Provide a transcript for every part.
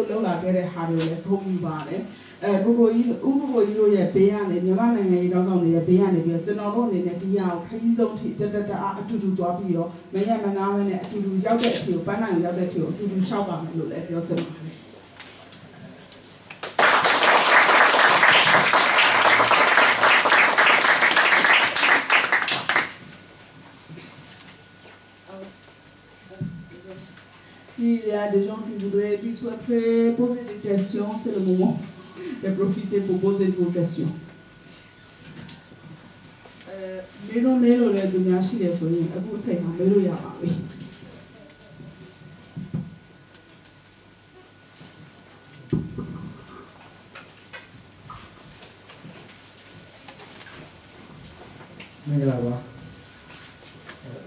lâu là cái này hà rồi không bị bà đấy lúc rồi giờ bé anh này mà này ngày đó xong này bé anh này bây giờ nó luôn này đi vào thấy giống thì tụi tôi bây giờ mấy nhà mà nào này tụi giáo đệ chiều bán hàng giáo đệ chiều tụi sau bằng rồi lại bây giờ S'il y a des gens qui souhaiteraient poser des questions, c'est le moment de profiter pour poser vos questions. Melo le dunia shi le so yin aku tsai ma melo ya ba wi. Mengala ba.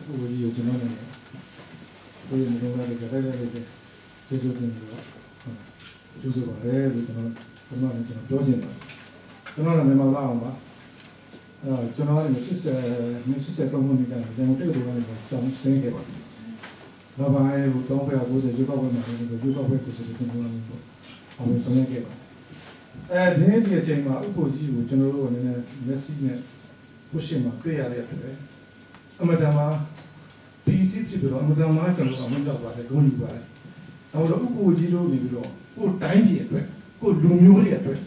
Aku ji yo jeno ne. Ko yin ne ba de ga de jesu tin lo. Jesu ba re bi jeno ne jenoပြောချင်တာကျွန်တော်လည်းမြန်မာလာအောင်ပါကျွန်တော်လည်း80ကောင်းမှုနေတယ်ကျွန်တော်တက်တူကနေကြောင်းစင်းခဲ့ပါတယ်။နောက်ပိုင်းဟို390ရွေးကောက်ပွဲမှာလည်းရွေးကောက်ပွဲကိုစစ်တင်နေတယ်ပေါ့။အောင်စင်းခဲ့ပါတယ်။ဒီအချိန်မှာဥပ္ပိုလ်ကြီးကိုကျွန်တော်တို့ကလည်းမျက်စိနဲ့ပုရှင်းမှာတွေ့ရတဲ့အတွက်အမတန်မှဒီတစ်ဖြစ်ပြီးတော့အမတန်မှကျွန်တော်အမှန်တော့ပါတယ်ဂုဏ်ယူပါတယ်။နောက်တော့ဥပ္ပိုလ်ကြီးတို့နေပြီးတော့ကိုယ်တိုင်းပြည်အတွက်ကိုယ်လူမျိုးတွေအတွက်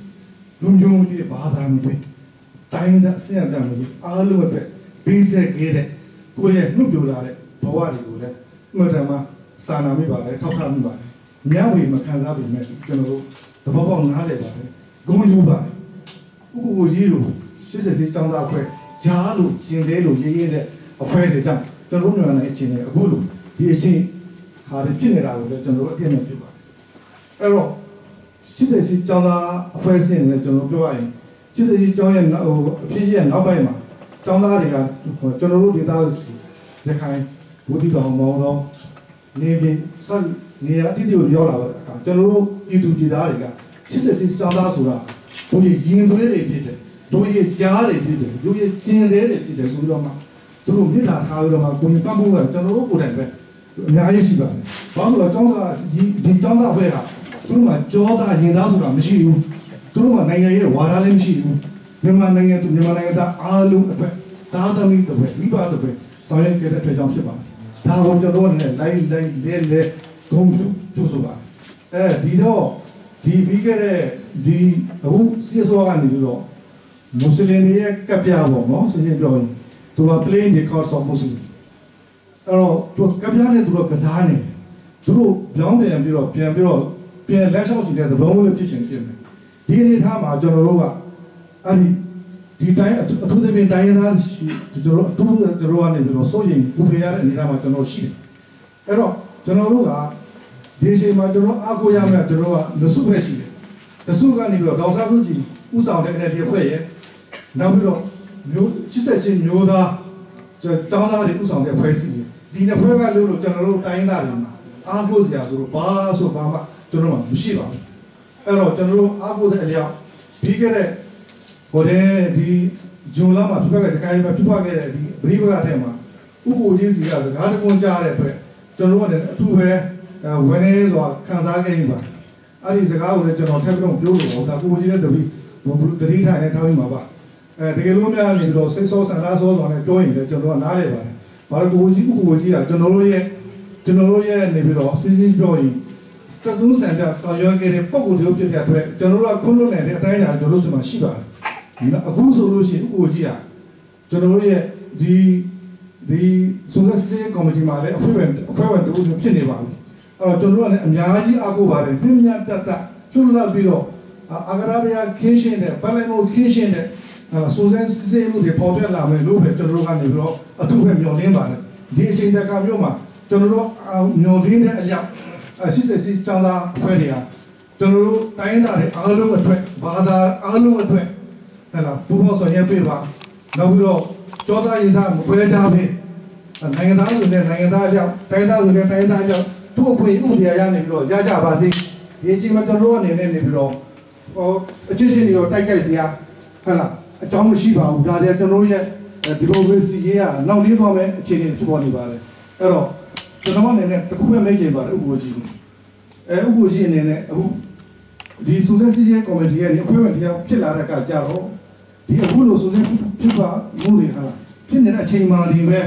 လူမျိုးတွေဘာသာမျိုးတိုင်းတဲ့ဆရာတမ်းကြီးအားလုံးအတွက်ပေးဆက်ခဲ့တဲ့ကိုယ့်ရဲ့နှုတ်ပြလာတဲ့ဘဝတွေကိုလည်းအမှန်တမ်းမှစာနာမိပါတယ်ထောက်ခံမိပါတယ်မျက်ဝေမခံစားပေမဲ့ကျွန်တော်တို့သဘောပေါက်နားလည်ပါတယ်ဂုဏ်ယူပါတယ်ဥပ္ပိုလ်ကြီးတို့80ကျောင်းသားအဖွဲ့ဂျားလို့ရှင်သေးလို့ရေးရေးတဲ့အဖွဲ့တွေကြောင့်ကျွန်တော်တို့မြန်မာနိုင်ငံအချင်းတွေအခုလိုဒီအချင်းဟာဖြစ်နေတာကိုလည်းကျွန်တော်တို့အပြည့်နဲ့ပြုပါတယ်အဲ့တော့80ကျောင်းသားအဖွဲ့အစည်းနဲ့ကျွန်တော်ပြောရရင်80ကျောင်းရဲ့ဟိုအဖြစ်ရဲ့နောက်ပိုင်းမှာကျောင်းသားတွေကကျွန်တော်တို့ဒေသရခိုင်ဘူတိတော်မောင်တော်နေပြည်ဆက်နေရာအတိအကျကိုပြောလာတော့အခါကျွန်တော်တို့ပြည်သူပြည်သားတွေက80ကျောင်းသားဆိုတာတို့ရင်သွေးတွေဖြစ်တယ်တို့ရဲ့ကြားတွေဖြစ်တယ်တို့ရဲ့ကျင်သေးတွေဖြစ်တယ်ဆိုပြီးတော့မှတို့မြစ်လာထားပြီးတော့မှကိုရင်ပတ်ဖို့ကကျွန်တော်တို့ကိုယ်တိုင်ပဲအများကြီးရှိပါတယ်ဘာလို့လဲကျောင်းသားဒီကျောင်းသားအဖွဲ့ကသူတို့ကကြောသားရင်သားဆိုတာမရှိဘူးသူတို့ကနိုင်ငံရဲ့ဝါဒလည်းမရှိဘူးမြန်မာနိုင်ငံသားအားလုံးအတွက်သားသမီးတွေမိဘတွေဆောင်ရွက်ခဲ့တဲ့အတွက်ကြောင့်ဖြစ်ပါတယ်ဒါကိုကျွန်တော်တို့လည်းလဲဂုံကျူဆိုပါတယ်ဒီပြီးခဲ့တဲ့ဒီအခုစီဆိုကနေပြီးတော့မွတ်စလင်တွေရဲ့ကပ်ပြပေါ့နော်ရှင်းရှင်းပြောရင်သူက playing the cards of Muslim အဲ့တော့သူကပ်ပြနဲ့သူတို့ကစားနေသူတို့ပြောင်းပြန်ပြီးတော့ပြန်လက်လျှောက်ကြည့်တဲ့သဘောမျိုးဖြစ်ချင်ဖြစ်မယ်ဒီအနေထားမှာကျွန်တော်တို့ကအဲ့ဒီတိုင်းအထူးသဖြင့်တိုင်းရင်းသားကျွန်တော်တို့ကနေပြီးတော့စိုးရင်ဥပဒေရတဲ့အနေထားမှာကျွန်တော်ရှိတယ်အဲ့တော့ကျွန်တော်တို့ကဒီအချိန်မှာကျွန်တော်အားကိုးရမယ်ကျွန်တော်ကလစုပဲရှိတယ်လစုကနေပြီးတော့ဒေါက်တာစုကြည်ဥဆောင်တဲ့ NLD အဖွဲ့ရဲ့နောက်ပြီးတော့မျိုး80ချင်းမျိုးသားတောင်းသားတွေဥဆောင်တဲ့အဖွဲ့အစည်းဒီနှစ်ဖွဲ့ကလို့ကျွန်တော်တို့တိုင်းသားတွေမှာအားကိုးစရာဆိုတော့ဘာမှကျွန်တော်မှမရှိပါဘူးအဲ့တော့ကျွန်တော်တို့အားကိုးတဲ့အလျောက်ပြီးခဲ့တဲ့ဟိုတဲ့ဒီဂျွန်လာမှာပြခဲ့တဲ့ခိုင်းမှာပြခဲ့တဲ့ဒီပရိပကထဲမှာဥပ္ပိုလ်ကြီးစီကစကားတကွန်းကြားတဲ့အတွက်ကျွန်တော်တို့ကလည်းအထူးပဲဝင်နေဆိုတာခံစားခဲ့ရပါအဲ့ဒီစကားကိုလည်းကျွန်တော်ထပ်ပြီးတော့ပြောလို့ပေါ့ဒါကိုကြီးနဲ့တပီးဘုံတတိထိုင်နဲ့ထားပြီးမှာပါတကယ်လို့များနေတော့စိတ်ဆောဆန္ဒဆောဆိုတာနဲ့ပြောရင်လည်းကျွန်တော်ကနားလေပါတယ်ဘာလို့ကိုကြီးကကျွန်တော်တို့ရဲ့နေပြီးတော့စစ်စစ်ပြောရင်တသွန်းဆန်ပြဆောင်ရွက်ခဲ့တဲ့ပုံကိုယ်တို့ဖြစ်တဲ့အတွက်ကျွန်တော်တို့ကခွင့်လွှတ်နိုင်တဲ့အတိုင်းအတာကျွန်တော်တို့ဒီမှာရှိပါတယ်အခုဆိုလို့ရှိရင်ကိုကြီးကကျွန်တော်တို့ရဲ့ဒီဆိုလက်စစ်ကော်မတီမှာလည်းအဖွဲ့ဝင်တို့ဖြစ်နေပါပြီအဲ့တော့ကျွန်တော်တို့ကလည်းအများကြီးအားကိုးပါတယ်ပြင်းပြတတ်လှုပ်လှပြီးတော့အာဂရာဘယာခင်းရှင်းတဲ့ပလိုင်မိုခင်းရှင်းတဲ့ဆိုစန်းစစ်စစ်မှုတွေပေါ်ပြလာမယ်လို့ပဲကျွန်တော်တို့ကနေပြီးတော့အထူးပဲမျှော်လင့်ပါတယ်ဒီအချိန်တက်ကမျိုးမှာကျွန်တော်တို့မျှော်လင့်တဲ့အလျောက်80ကျောင်းသားအဖွဲ့တွေကကျွန်တော်တို့တိုင်းသားတွေအားလုံးအတွက်ဘာသာအားလုံးအတွက်ဟဲ့လားပူပေါင်းဆောင်ရွက်ပေးပါနောက်ပြီးတော့ကျောသားရင်သားမခွဲခြားပေးနိုင်ငံသားတွေနဲ့နိုင်ငံသားအလျောက်တိုင်းသားတွေနဲ့တိုင်းသားအလျောက်သူ့အခွင့်အရေးရနေပြီးတော့ရကြပါစေဒီအချိန်မှာကျွန်တော်တို့အနေနဲ့နေပြီးတော့အချင်းချင်းတွေတော့တိုက်ကြိုက်စရာဟဲ့လားအကြောင်းမရှိပါဘူးဒါလည်းကျွန်တော်ရဲ့ဒီလိုပဲစီရေးကနောက်လေးသွားမယ်အခြေအနေဖြစ်ပေါ်နေပါတယ်အဲ့တော့ကျွန်တော်အနေနဲ့တခုပဲမိတ်ချင်ပါတယ်ဥပ္ပိုလ်ကြီး အခုရှိနေနဲ့အခုဒီစုစည်းစီးရဲကော်မတီရဲ့အဖွဲ့ဝင်တရားဖြစ်လာတဲ့ကကြတော့ဒီအခုလိုစုစည်းဖြစ်ပါမှုတွေဟာဖြစ်နေတဲ့အချိန်မှဒီပဲ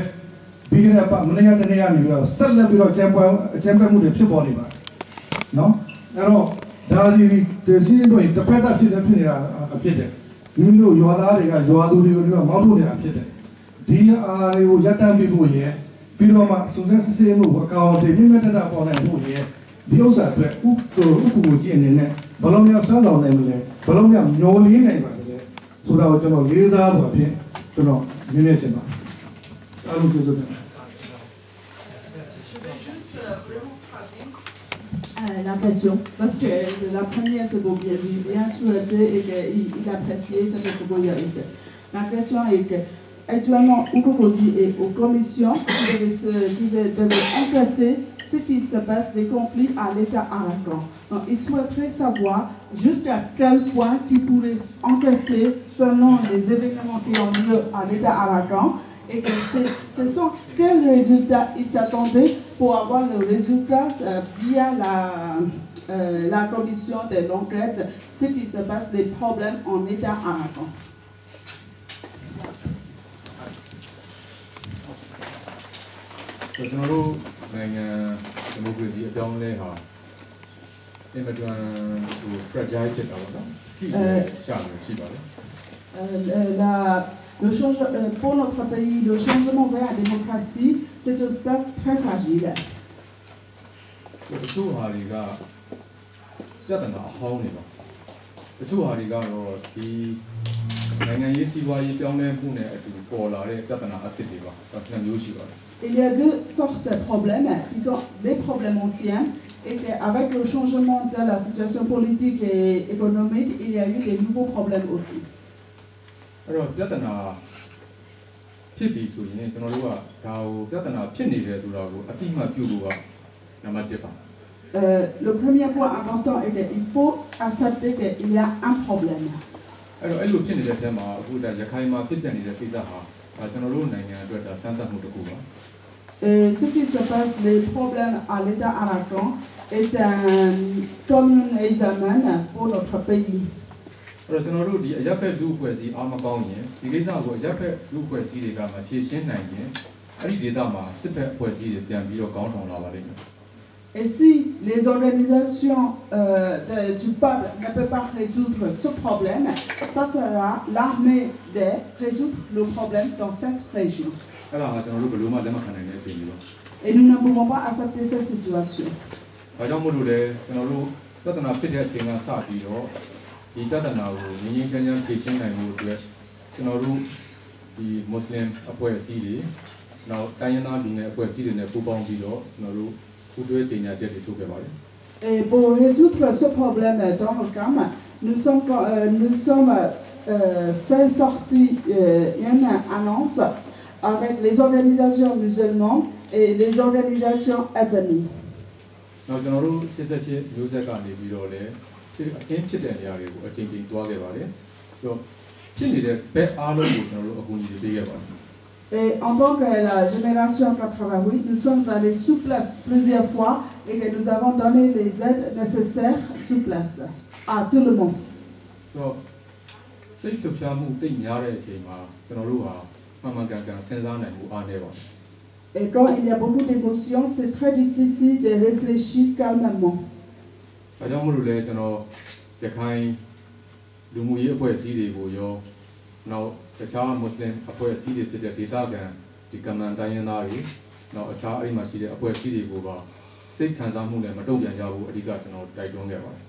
ပြီးခဲ့တဲ့မနေ့ကတနေ့ကနေပြီးတော့ဆက်လက်ပြီးတော့ကျန်းပတ်မှုတွေဖြစ်ပေါ်နေပါနော်အဲ့တော့ဒါဒီစီးတို့တစ်ဖက်သက်ဖြစ်နေတာဖြစ်တယ်မိမိတို့ရွာသားတွေကရွာသူတွေကိုမောင်းထုတ်နေတာဖြစ်တယ်ဒီအားတွေကိုရပ်တန့်ပြီးဖို့ရယ်ပြီးတော့မှစုစည်းစစ်ဆေးမှုအကောင်အထည်မြင့်မြတ်တာပေါ်နိုင်ဖို့ရယ်ဒီဥစ္စာအတွက်ဥပကိုကြည့်အနေနဲ့ဘလုံးများဆွမ်းဆောင်နိုင်မလဲဘလုံးများမျောလေးနိုင်ပါလေဆိုတာကိုကျွန်တော်လေးစားစွာဖြင့်ကျွန်တော်မြင်နေချင်ပါအားလုံးကျေးဇူးတင်La question, parce que la première c'est bien souhaité et qu'il apprécié cette proposition. La question est que actuellement, Oukokoti est aux commissions qui devait enquêter ce qui se passe des conflits à l'État arakan. Donc, il souhaiterait savoir jusqu'à quel point il pourrait enquêter selon les événements qui ont lieu à l'État arakan et que ce sont quels résultats il s'attendait pour avoir le résultat via la commission de l'enquête, ce qui se passe des problèmes en État arakan. Pour notre pays, le changement vers la démocratie, c'est un stade très fragile. Il y a deux sortes de problèmes qui sont des problèmes anciens et qu'avec le changement de la situation politique et économique, il y a eu des nouveaux problèmes aussi. Alors,ဖြစ်ပြီဆိုရင်ကျွန်တော်တို့ကဒါကိုပြဿနာဖြစ်နေတယ်ဆိုတာကိုအတိအမှပြုလို့ကနံပါတ်1ပါ Le premier point important est qu'il faut accepter qu'il y a un problème. အဲ့လိုဖြစ်နေတဲ့အဲမှာအခုဒါရခိုင်မှာဖြစ်ပြနေတဲ့ကိစ္စဟာကျွန်တော်တို့နိုင်ငံအတွက်ဒါစမ်းသပ်မှုတစ်ခုပါ Ce qui se passe, les problèmes à l'État arakan est comme un examen pour notre pays. အဲ့တော့ကျွန်တော်တို့ဒီအရပ်ဖက်လူအဖွဲ့အစည်းအားမကောင်းရင်ဒီကိစ္စကိုအရပ်ဖက်လူအဖွဲ့အစည်းတွေကမှဖြေရှင်းနိုင်ရင်အဲ့ဒီဒေသမှာစစ်ဖက်အဖွဲ့အစည်းတွေပြန်ပြီးတော့ကောင်းထောင်လာပါလိမ့်မယ် Et si les organisations du peuple ne peuvent pas résoudre ce problème, ça sera l'armée de résoudre le problème dans cette région.အဲ့ဒါကကျွန်တော်တို့ဘယ်လိုမှလက်မခံနိုင်တဲ့အခြေအနေပါ Et nous ne pouvons pas accepter cette situation. ဒါကြောင့်မို့လို့လေကျွန်တော်တို့ပြဿနာဖြစ်တဲ့အချိန်ကစပြီးတော့ဒီပြဿနာကိုငြင်းငြင်းချမ်းချမ်းဖြေရှင်းနိုင်ဖို့အတွက်ကျွန်တော်တို့ဒီမွတ်စလင်အဖွဲ့အစည်းတွေနောက်တိုင်းရင်းသားလူငယ်အဖွဲ့အစည်းတွေနဲ့ပူးပေါင်းပြီးတော့ကျွန်တော်တို့ပူးတွဲကြေညာချက်တွေထုတ်ခဲ့ပါတယ် Et pour résoudre ce problème dans le camp, nous sommes fait sortir une annonce avec les organisations musulmanes et les organisations ethniques. နောက်ကျွန်တော်တို့88မျိုးဆက်ကနေပြီးတော့လေအခင်းဖြစ်တဲ့နေရာတွေကိုအချိန်ချင်းတွားခဲ့ပါတယ်။ဆိုတော့ဖြစ်နေတဲ့ဘက်အားလုံးကိုကျွန်တော်တို့အကူအညီတွေပေးခဲ့ပါတယ် Et en tant que la génération 88, nous sommes allés sur place plusieurs fois et que nous avons donné les aides nécessaires sur place à tout le monde. ဆိုတော့စိတ်လှုပ်ရှားမှုတိတ်များတဲ့အချိန်မှာကျွန်တော်တို့ဟာမှန်ကန်ကန်စဉ်းစားနိုင်မှုအားနည်းပါတယ် Et quand il y a beaucoup d'émotions, c'est très difficile de réfléchir calmement. ဒါကြောင့်မို့လို့လဲကျွန်တော်ရခိုင်လူမှုရေးအဖွဲ့အစည်းတွေကိုရောနောက်တခြားမွတ်စလင်အဖွဲ့အစည်းတွေဖြစ်တဲ့ဒေသခံဒီကမန်တိုင်းရင်းသားတွေနောက်အခြားအဲ့မှာရှိတဲ့အဖွဲ့အစည်းတွေကိုပါစိတ်ခံစားမှုနဲ့မတုံ့ပြန်ကြဘူးအဓိကကျွန်တော်တိုက်တွန်းခဲ့ပါတယ်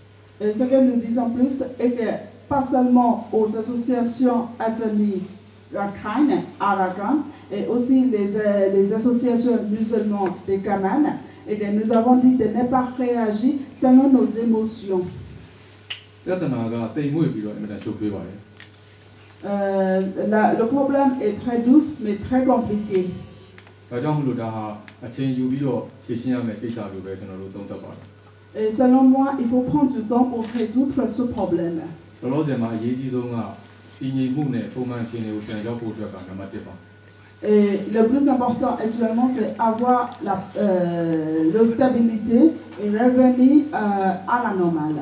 Et ce que nous disons plus est que pas seulement aux associations ethniques rakhines, arakan, et aussi les associations musulmanes des Kaman, et que nous avons dit de ne pas réagir selon nos émotions. ပြဿနာကတိမ်မွေ့ပြီးတော့အင်မတန်ရှုပ်ထွေးပါတယ် Le problème est très doux mais très compliqué. ဒါကြောင့်မို့လို့ဒါဟာအချိန်ယူပြီးတော့ဖြေရှင်းရမယ့်ကိစ္စလိုပဲကျွန်တော်တို့သုံးသပ်ပါတယ် Et selon moi, il faut prendre du temps pour résoudre ce problème. လောလောဆယ်မှာအရေးကြီးဆုံးကတည်ငြိမ်မှုနဲ့ပုံမှန်အခြေအနေကိုပြန်ရောက်ဖို့အတွက်ကနံပါတ်1ပါ Et le plus important actuellement, c'est avoir la stabilité et revenir à la normale.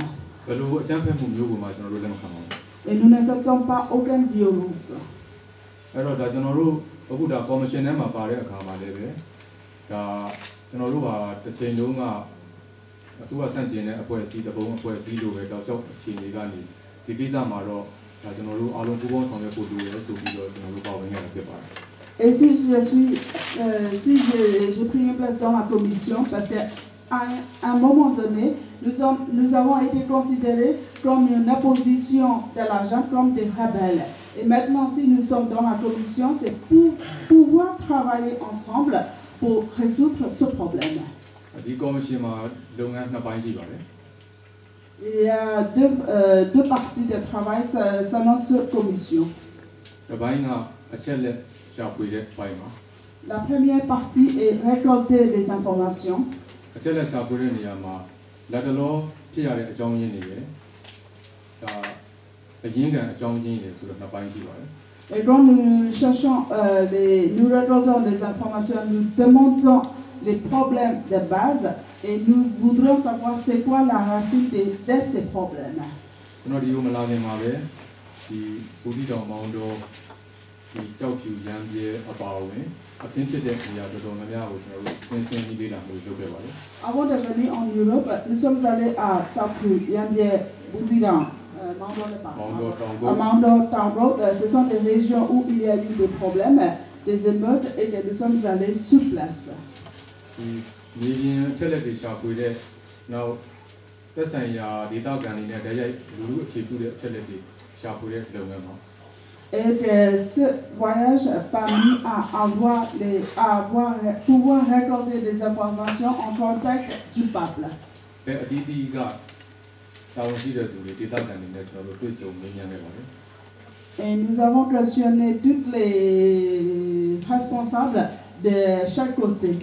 Et nous n'acceptons pas aucune violence. Alors, dans la commission, on a parlé avec et si j'ai pris une place dans la commission, parce qu'à un moment donné, nous avons été considérés comme une opposition de l'argent, comme des rebelles. Et maintenant, si nous sommes dans la commission, c'est pour pouvoir travailler ensemble pour résoudre ce problème. Il y a deux parties de travail dans notre commission. La première partie est récolter les informations. Et quand nous cherchons, nous récoltons des informations, nous demandons les problèmes de base et nous voudrons savoir c'est quoi la racine de ces problèmes. Avant de venir en Europe, nous sommes allés à Tapu, Yambie, Boudiran, Mando, Tambo. Ce sont des régions où il y a eu des problèmes, des émeutes et que nous sommes allés sur place. Et que ce voyage a permis à pouvoir récolter des informations en contact du peuple. Et nous avons questionné tous les responsables de chaque côté.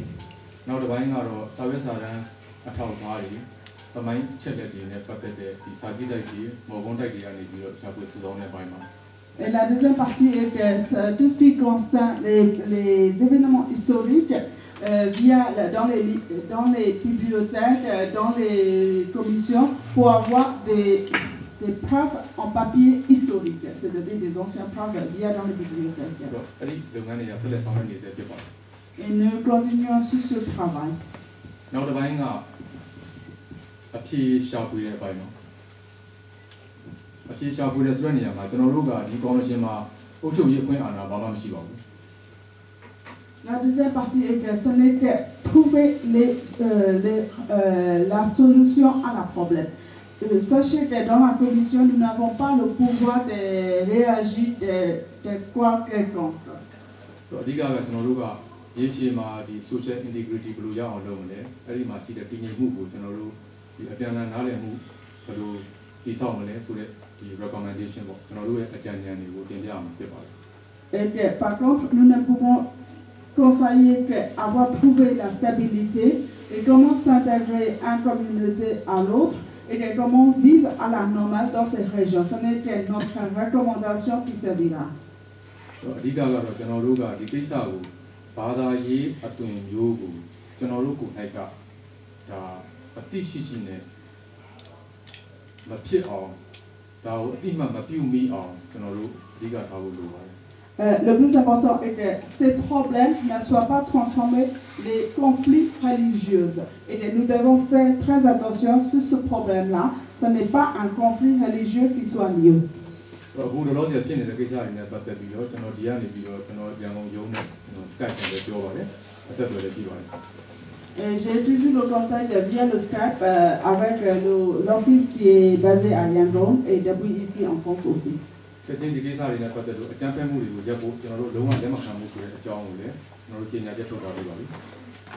Et la deuxième partie est que tout ce qui concerne les événements historiques dans les bibliothèques, dans les commissions, pour avoir des preuves en papier historique, c'est-à-dire des anciens preuves via dans les bibliothèques. Et nous continuons sur ce travail. La deuxième partie est que ce n'est que trouver la solution à la problème. Sachez que dans la commission, nous n'avons pas le pouvoir de réagir de quoi quelconque. Social integrity et que, par contre, nous ne pouvons conseiller qu'avoir trouvé la stabilité et comment s'intégrer d'une communauté à l'autre et que comment vivre à la normale dans ces régions. Ce n'est que notre recommandation qui servira. Le plus important est que ces problèmes ne soient pas transformés en conflits religieux. Et que nous devons faire très attention sur ce problème-là. Ce n'est pas un conflit religieux qui soit lié. J'ai toujours le contact via le Skype avec l'office qui est basé à Yangon et depuis ici en France aussi.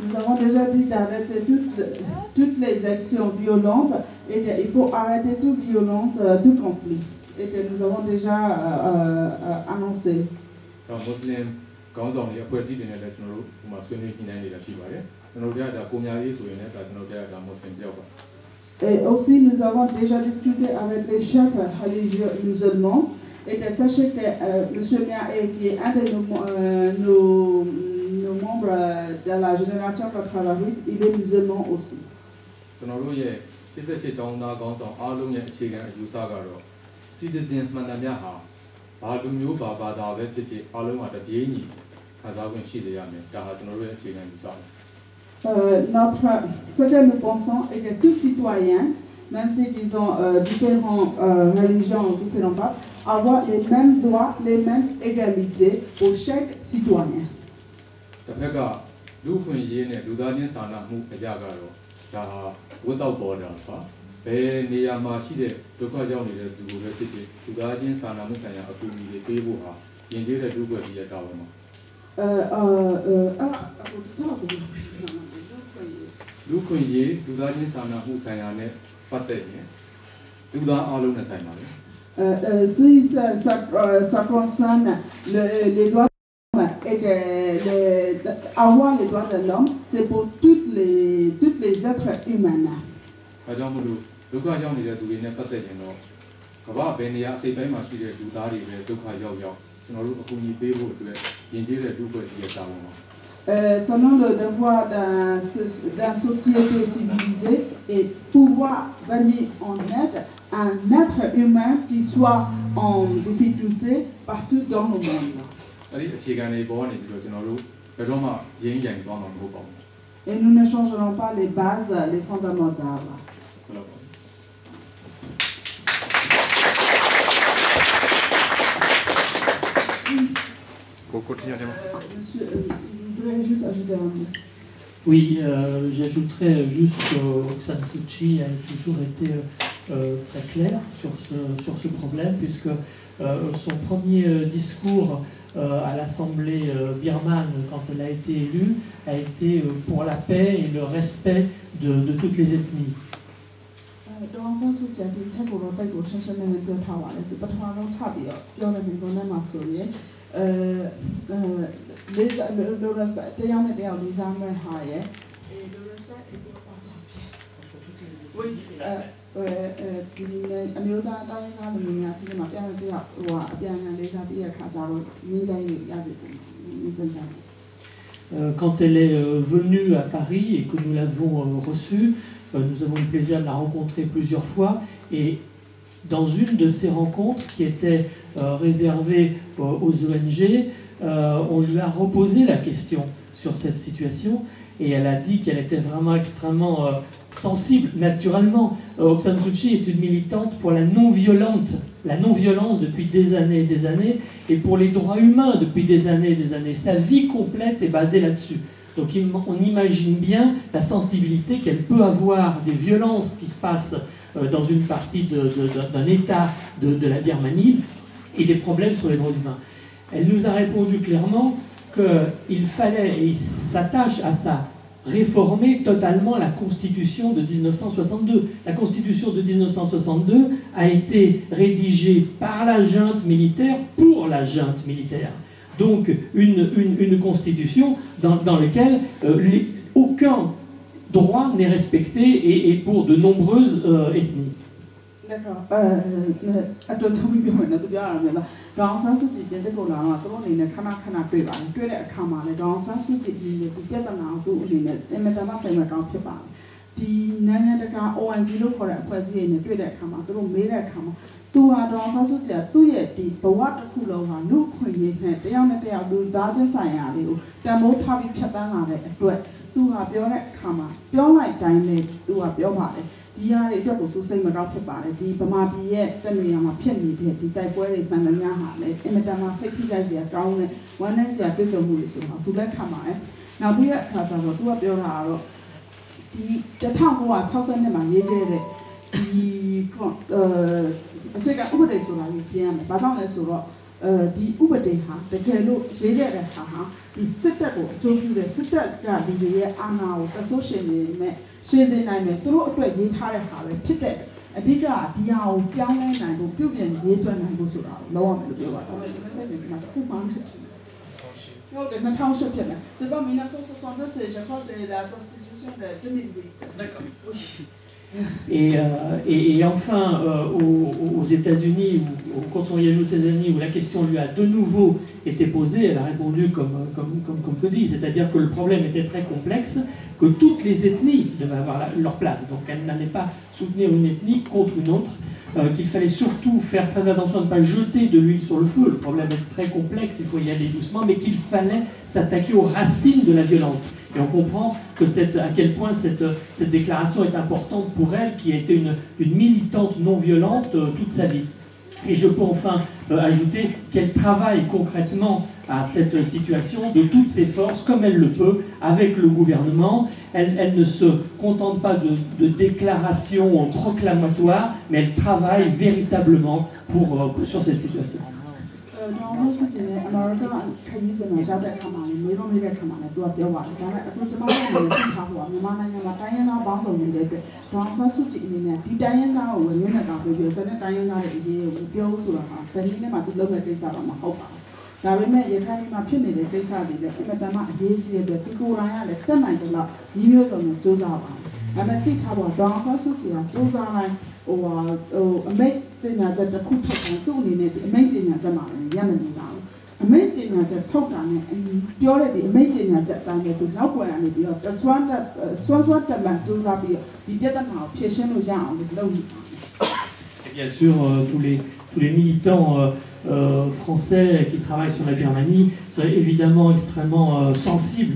Nous avons déjà dit d'arrêter toutes les actions violentes et qu'il faut arrêter toute violence, tout conflit. Et que nous avons déjà annoncé. Et aussi, nous avons déjà discuté avec les chefs religieux musulmans Et sachez que M. Mia, qui est un de nos membres de la génération 88, il est musulman aussi. Ce que nous pensons est que tous citoyens, même s'ils ont différentes religions, différents papes, avoir les mêmes droits, les mêmes égalités pour chaque citoyen. Without borders, si ça concerne les droits de l'homme et avoir les droits de l'homme, c'est pour toutes les êtres humains. Selon le devoir d'une société civilisée et pouvoir venir en aide à un être humain qui soit en difficulté partout dans le monde. Et nous ne changerons pas les bases, les fondamentales. Monsieur, je voudrais juste ajouter un mot. Oui, j'ajouterais juste que Aung San Suu Kyi a toujours été très clair sur ce problème, puisque son premier discours à l'Assemblée birmane, quand elle a été élue, a été pour la paix et le respect de toutes les ethnies. Le respect, oui, quand elle est venue à Paris et que nous l'avons reçue, nous avons eu le plaisir de la rencontrer plusieurs fois, et dans une de ces rencontres qui était réservée aux ONG, on lui a reposé la question sur cette situation, et elle a dit qu'elle était vraiment extrêmement sensible. Naturellement, Aung San Suu Kyi est une militante pour la non-violence depuis des années, et pour les droits humains depuis des années. Sa vie complète est basée là-dessus. Donc on imagine bien la sensibilité qu'elle peut avoir des violences qui se passent dans une partie d'un État de la Birmanie et des problèmes sur les droits humains. Elle nous a répondu clairement qu'il fallait, et il s'attache à ça, réformer totalement la Constitution de 1962. La Constitution de 1962 a été rédigée par la junte militaire pour la junte militaire. Donc une constitution dans laquelle aucun droit n'est respecté et pour de nombreuses ethnies. D'accord. Dans un souci de développement, on est quand plus que les camarades dans un souci de tout et maintenant c'est ma campagne. Die nana de cas au angelo pour la poésie et ne plus de camarades, tout mais les camarades. Tout a dans un souci à tout y est dit, pour voir de couleur, nous croyons que y en a des adultes d'âge saillant, t'as mot tabi piatan avec toi. Tout a bien les camarades, bien like dine, tout a bien mal. ဒီရတဲ့အတွက်ကိုသူစိတ်မကောင်းဖြစ်ပါတယ်ဒီဗမာပြည်ရဲ့တနေရာမှာဖြစ်နေတဲ့ဒီတိုက်ပွဲတွေမှန်သမျှဟာလည်းအင်မတန်မှစိတ်ထိခိုက်စရာကောင်းတဲ့ဝမ်းနည်းစရာတွေ့ကြုံမှုတွေဆိုတာသူလက်ခံပါတယ်နောက်ပြီးအခါကျတော့သူကပြောတာကတော့ဒီ1960မှာရေးခဲ့တဲ့ဒီအခြေခံဥပဒေဆိုတာကိုပြင်ရမယ်ဘာကြောင့်လဲဆိုတော့ဒီဥပဒေဟာတကယ်လို့ရေးခဲ့တဲ့အခါဟာဒီစစ်တပ်ကိုအကျိုးပြုတဲ့စစ်တပ်ကလူတွေရဲ့အာဏာကိုတဆိုးရှင်နေနဲ့ရှင်းစေနိုင်မယ်သူတို့အတွက်ရေးထားတဲ့ဟာပဲဖြစ်တဲ့အဓိကဒီဟာကိုပြောင်းလဲနိုင်ဖို့ပြုပြင်ရေးဆွဲနိုင်ဖို့ဆိုတာကိုလောက်ရမယ်လို့ပြောတာဒါပေမဲ့စက်နေမှာတစ်ခုမှမဖြစ်ဘူးဟုတ်တယ်2008ဖြစ်မယ်c'est pas 1976 je crois c'est la constitution de 2008 d'accord oui Et enfin, aux États-Unis, quand on y ajoute les États-Unis, où la question lui a de nouveau été posée, elle a répondu comme Cody, c'est-à-dire que le problème était très complexe, que toutes les ethnies devaient avoir leur place. Donc elle n'allait pas soutenir une ethnie contre une autre, qu'il fallait surtout faire très attention à ne pas jeter de l'huile sur le feu. Le problème est très complexe, il faut y aller doucement, mais qu'il fallait s'attaquer aux racines de la violence. Et on comprend à quel point cette déclaration est importante pour elle, qui a été une militante non violente toute sa vie. Et je peux enfin ajouter qu'elle travaille concrètement à cette situation de toutes ses forces, comme elle le peut, avec le gouvernement. Elle ne se contente pas de déclarations proclamatoires, mais elle travaille véritablement sur cette situation. Dans un soutien, Américain a créé ce majeur de Kamali, mais on met le Kamali, doit bien voir. Dans la continuation de Kawa, Mamma, Diana, Banson, dans un soutien, il y a Diana ou Nina, Diana, Bio Sula, Tanina, to look at this out on the hope. Davime, you can't imagine it, they said that Madame Hazy, the Picoria, the 10 years on the Josa. And I think about dans un soutien, Josa, or a mate at the Kuta and Tony, a mate in at the man, Yemen now. A mate in at the token, and you already a mate in at that time to help one and the other. Swan what the man does up here, the other now, Piation ou Young with low. Bien sûr, tous les militants français qui travaillent sur la Birmanie sont évidemment extrêmement sensibles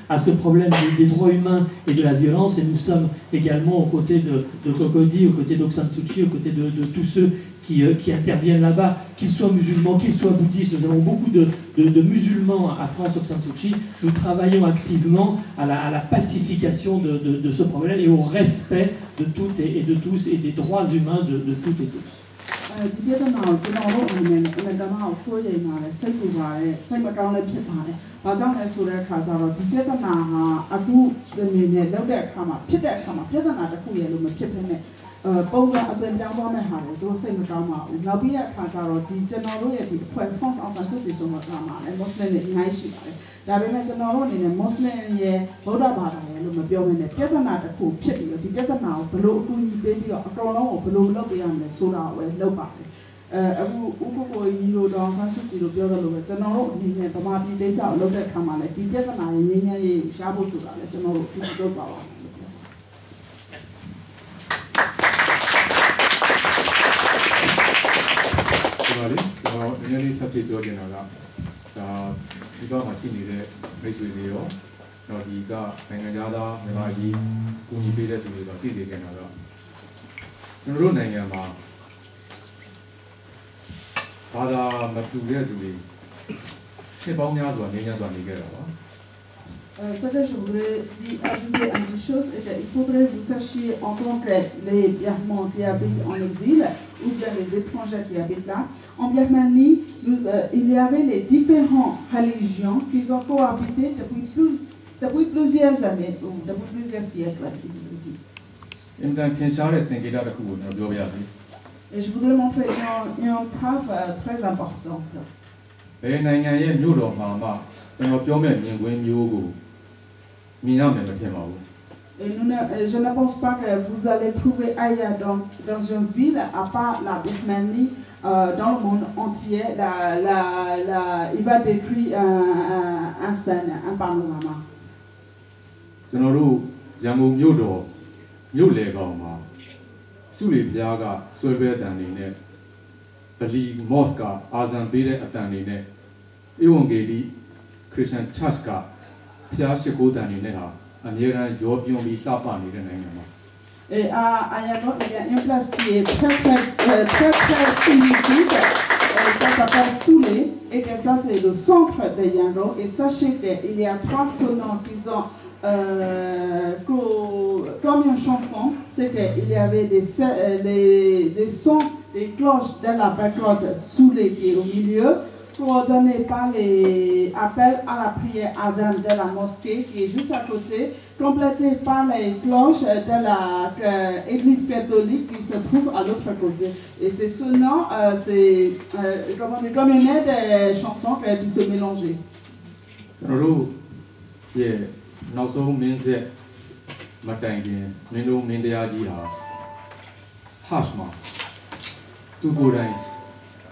à ce problème des droits humains et de la violence, et nous sommes également aux côtés de Cocody, aux côtés d'Aung San Suu Kyi, aux côtés de tous ceux qui interviennent là-bas, qu'ils soient musulmans, qu'ils soient bouddhistes. Nous avons beaucoup de musulmans à France, Aung San Suu Kyi. Nous travaillons activement à la pacification de ce problème et au respect de toutes et de tous et des droits humains de toutes et tous. Di pieta nào chỉ nói lúc này mình đã nói số gì mà lại xây dựng lại xây mà cao lênဖြစ်mà này và trong cái số này khá rồi di pieta nào aku mình này lâu đẹp khá mà pieta nào đã khu vực mìnhဖြစ်này bao giờ ở bên trong đó mình hỏi tôi xây mà cao mà lâu bây giờ khá rồi di cho nó lúc thì phần phong sản xuất chỉ số một mà này Muslim này ngay xí lại đặc biệt là cho nó lúc này Muslim này bảo đảm bảo đảm lúc mà biểu mình này pieta nào đã khuဖြစ်rồi di pieta nào bờ lô khu như bây giờ cao nó bờ lô lâu bây giờ này số nào vậy lâu bảoအခုကိုကြီးတို့တော့ဆန်းစုကြည်တို့ပြောတယ်လို့ပဲကျွန်တော်တို့အနေနဲ့ဗမာပြည်ဒေသကိုလုပ်တဲ့ခါမှာလည်းဒီပြဿနာရဲ့ငြိမ်းချမ်းရေးကိုရှားဖို့ဆိုတာလည်းကျွန်တော်တို့ပြုလုပ်ပါပါမယ်လို့ပြောပါတယ်ဒီပါလေကျွန်တော်နည်းနည်းထပ်ပြီးပြောချင်တာကဒီတော့မှရှိနေတဲ့မိတ်ဆွေတွေရောတော့ဒီကနိုင်ငံသားမြန်မာကြီးကူညီပေးတဲ့သူတွေတော့သိစေချင်တာတော့ကျွန်တော်တို့နိုင်ငံမှာဘာသာမတူတဲ့သူတွေဖြစ်ပေါင်းများစွာနေကြစွာနေကြတာပါ Ce que je voudrais ajouter une petite chose, c'est qu'il faudrait que vous sachiez en tant que les Birmans qui habitent en exil ou bien les étrangers qui habitent là. En Birmanie, il y avait les différentes religions qui ont cohabité depuis plusieurs années ou depuis plusieurs siècles. Et je voudrais montrer une preuve très importante. Et je ne pense pas que vous allez trouver ailleurs dans une ville, à part la Birmanie, dans le monde entier, il va décrire un scène, un panorama. Suli Piaga, Sulver Danine, Bali Mosca, Azan Bede Atanine, Evangeli, Christian Chashka, Piashiko Danineha, and Yeran Jobion Tapani Nenama. Et à Yangon, il y a une place qui est très significative, ça s'appelle Soulé, et que ça c'est le centre de Yangon. Et sachez qu'il y a 3 sonnants qui sont comme une chanson, c'est qu'il y avait des sons, des cloches de la background Soulé qui est au milieu, coordonné par les appels à la prière Adam de la mosquée qui est juste à côté, complété par les cloches de l'église catholique qui se trouve à l'autre côté. Et c'est ce nom, c'est comme une aide de chansons qui se mélangeaient. Yeah. Now so means that မတိုင်ခင်မင်းတို့မင်းတရားကြီးဟာ hash မှာသူကိုယ်တိုင်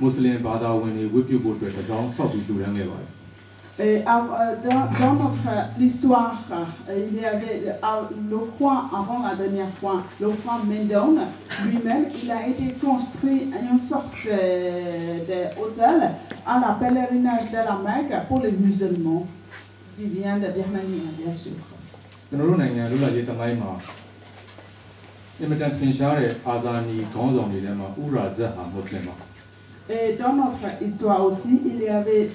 မွတ်စလင်ဘာသာဝင်တွေဝတ်ပြုဖို့အတွက်တစောင်းဆောက်ပြီးလူရမ်းခဲ့ပါတယ် Et dans notre histoire, il y avait le roi, avant la dernière fois, le roi Mendon lui-même, il a été construit une sorte d'hôtel à la pèlerinage de la Mecque pour les musulmans qui viennent de Birmanie, bien sûr. ကျွန်တော်တို့နိုင်ငံလူလာရေးတမိုင်းမှာအင်မတန်ထင်ရှားတဲ့အာဇာနည်ခေါင်းဆောင်တွေထဲမှာဥရာဇတ်ဟာမွတ်စလင်ပါ Et dans notre histoire aussi, il y avait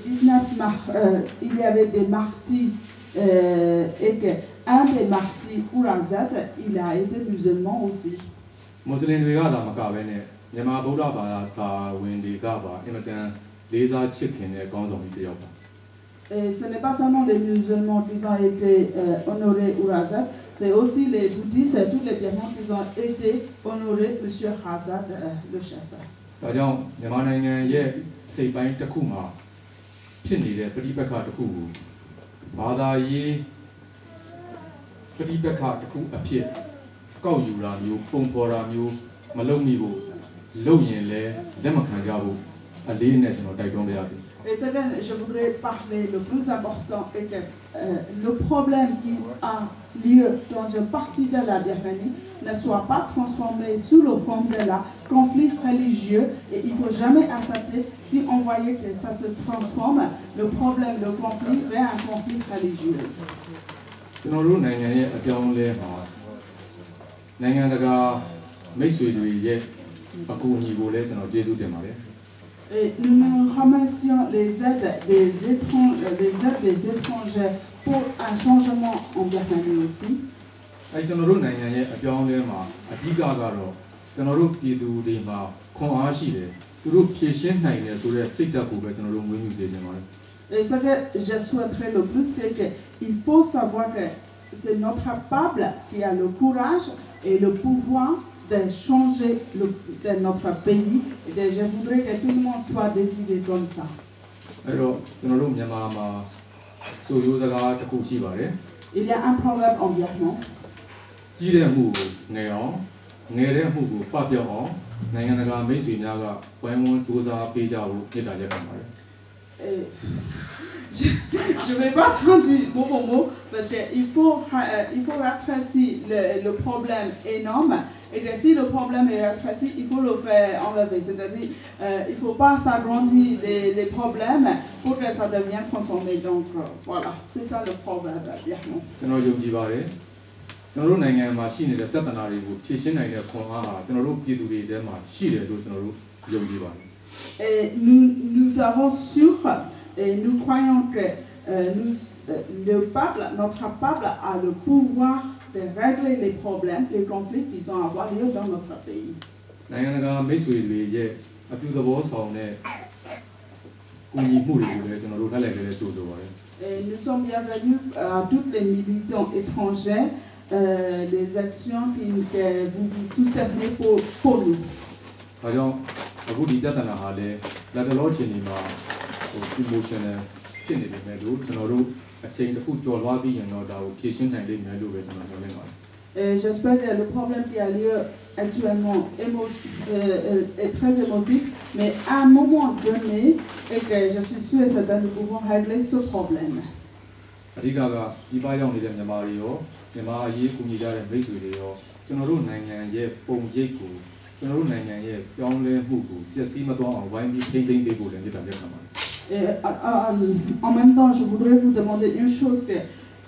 des martyrs et qu'un des martyrs, Ourazat, il a été musulman aussi. မွတ်စလင်တွေကသာမကဘဲနဲ့မြန်မာဗုဒ္ဓဘာသာဝင်တွေကပါအင်မတန်လေးစားချစ်ခင်တဲ့ခေါင်းဆောင်ကြီးတစ်ယောက်ပါ Et ce n'est pas seulement les musulmans qui ont été honorés Ourazat, c'est aussi les bouddhistes et tous les Birmans qui ont été honorés M. Razat, le chef. ဒါကြောင့်မြန်မာနိုင်ငံရဲ့စိတ်ပိုင်းတစ်ခုမှာဖြစ်နေတဲ့ပဋိပက္ခတစ်ခုကိုဘာသာရေးပဋိပက္ခတစ်ခုအဖြစ်ကောက်ယူတာမျိုးပုံဖော်တာမျိုးမလုပ်မိဖို့လုပ်ရင်လည်းလက်မခံကြဘူးအလေးနဲ့ကျွန်တော်တိုက်တွန်းပြရစီ Et c'est bien, je voudrais parler le plus important est que le problème qui a lieu dans une partie de la Birmanie ne soit pas transformé sous la forme de la conflit religieux et il ne faut jamais accepter si on voyait que ça se transforme, le problème de conflit vers un conflit religieux. ကျွန်တော်တို့နိုင်ငံရဲ့အကြောင်းလဲမှာနိုင်ငံတကာမိတ်ဆွေတွေရဲ့အကူအညီကိုလည်းကျွန်တော်ကျေးဇူးတင်ပါတယ် Et nous remercions les aides des étrangers pour un changement en Birmanie aussi. အဲကျွန်တော်တို့နိုင်ငံရဲ့အကြောင်းလဲမှာအဓိကကတော့ကျွန်တော်တို့ပြည်သူတွေမှာခွန်အားရှိတယ်သူတို့ဖြည့်ရှင်းနိုင်တယ်ဆိုတဲ့စိတ်ဓာတ်ကိုပဲကျွန်တော်တို့မွေးမြူစေချင်ပါတယ် Et ce que je souhaiterais le plus, c'est qu'il faut savoir que c'est notre peuple qui a le courage et le pouvoir de changer notre pays. Et je voudrais que tout le monde soit décidé comme ça. အဲ့တော့ကျွန်တော်တို့မြန်မာမှာဆိုရိုးစကားတစ်ခုရှိပါတယ် Il y a un proverbe en birman. ကြီးတဲ့မှုကိုငယ်အောင်ငယ်တဲ့မှုကိုပပျောက်အောင်နိုင်ငံတကာမိတ်ဆွေများကဝိုင်းဝန်းစူးစမ်းပေးကြဖို့မြစ်တာရက်ခံပါတယ် Je ne vais pas traduire mot pour mot parce qu'il faut rétrécir le problème énorme. Et que si le problème est rétréci, il faut le faire enlever. C'est-à-dire, il ne faut pas s'agrandir les problèmes pour que ça devienne transformé. Donc voilà, c'est ça le problème.ကျွန်တော်ယုံကြည်ပါတယ်ကျွန်တော်တို့နိုင်ငံမှာရှိနေတဲ့ပြဿနာတွေကိုဖြေရှင်းနိုင်တဲ့ခွန်အားဟာကျွန်တော်တို့ပြည်သူတွေထဲမှာရှိတယ်လို့ကျွန်တော်တို့ယုံကြည်ပါတယ် Et nous avons sûr et nous croyons que le peuple, notre peuple a le pouvoir de régler les problèmes, les conflits qui sont à avoir lieu dans notre pays. နိုင်ငံတကာမိတ်ဆွေတွေရဲ့အပြုသဘောဆောင်တဲ့ကူညီမှုတွေကိုလည်းကျွန်တော်တို့ထပ်လိုက်လည်းကြိုးဆိုပါတယ် Et nous sommes bienvenus à tous les militants étrangers, les actions que vous soutenez pour nous. ဒါကြောင့်အခုဒီပြဿနာဟာလည်းလက်တော်ချင်းဒီမှာemotional ဖြစ်နေပေမဲ့လို့ကျွန်တော်တို့အချိန်တစ်ခုကြော်လွှားပြီးရင်တော့ဒါကိုဖြေရှင်းနိုင်လိမ့်မယ်လို့ပဲကျွန်တော်ပြောနေပါတယ် Et j'espère que le problème qui a lieu actuellement est très émotif, mais à un moment donné, et que je suis sûr et certain, nous pouvons régler ce problème. အဓိကဒီပါရောက်နေတဲ့မြန်မာတွေရောမြန်မာအရေးကူညီကြတဲ့မိတ်ဆွေတွေရောကျွန်တော်တို့နိုင်ငံရဲ့ပုံရိပ်ကိုကျွန်တော်တို့နိုင်ငံရဲ့ပြောင်းလဲမှုကိုပျက်စီးမသွားအောင်ဝိုင်းပြီးထိန်းသိမ်းပေးဖို့လည်းမြစ်တာရက်ခံပါတယ် Et en même temps, je voudrais vous demander une chose,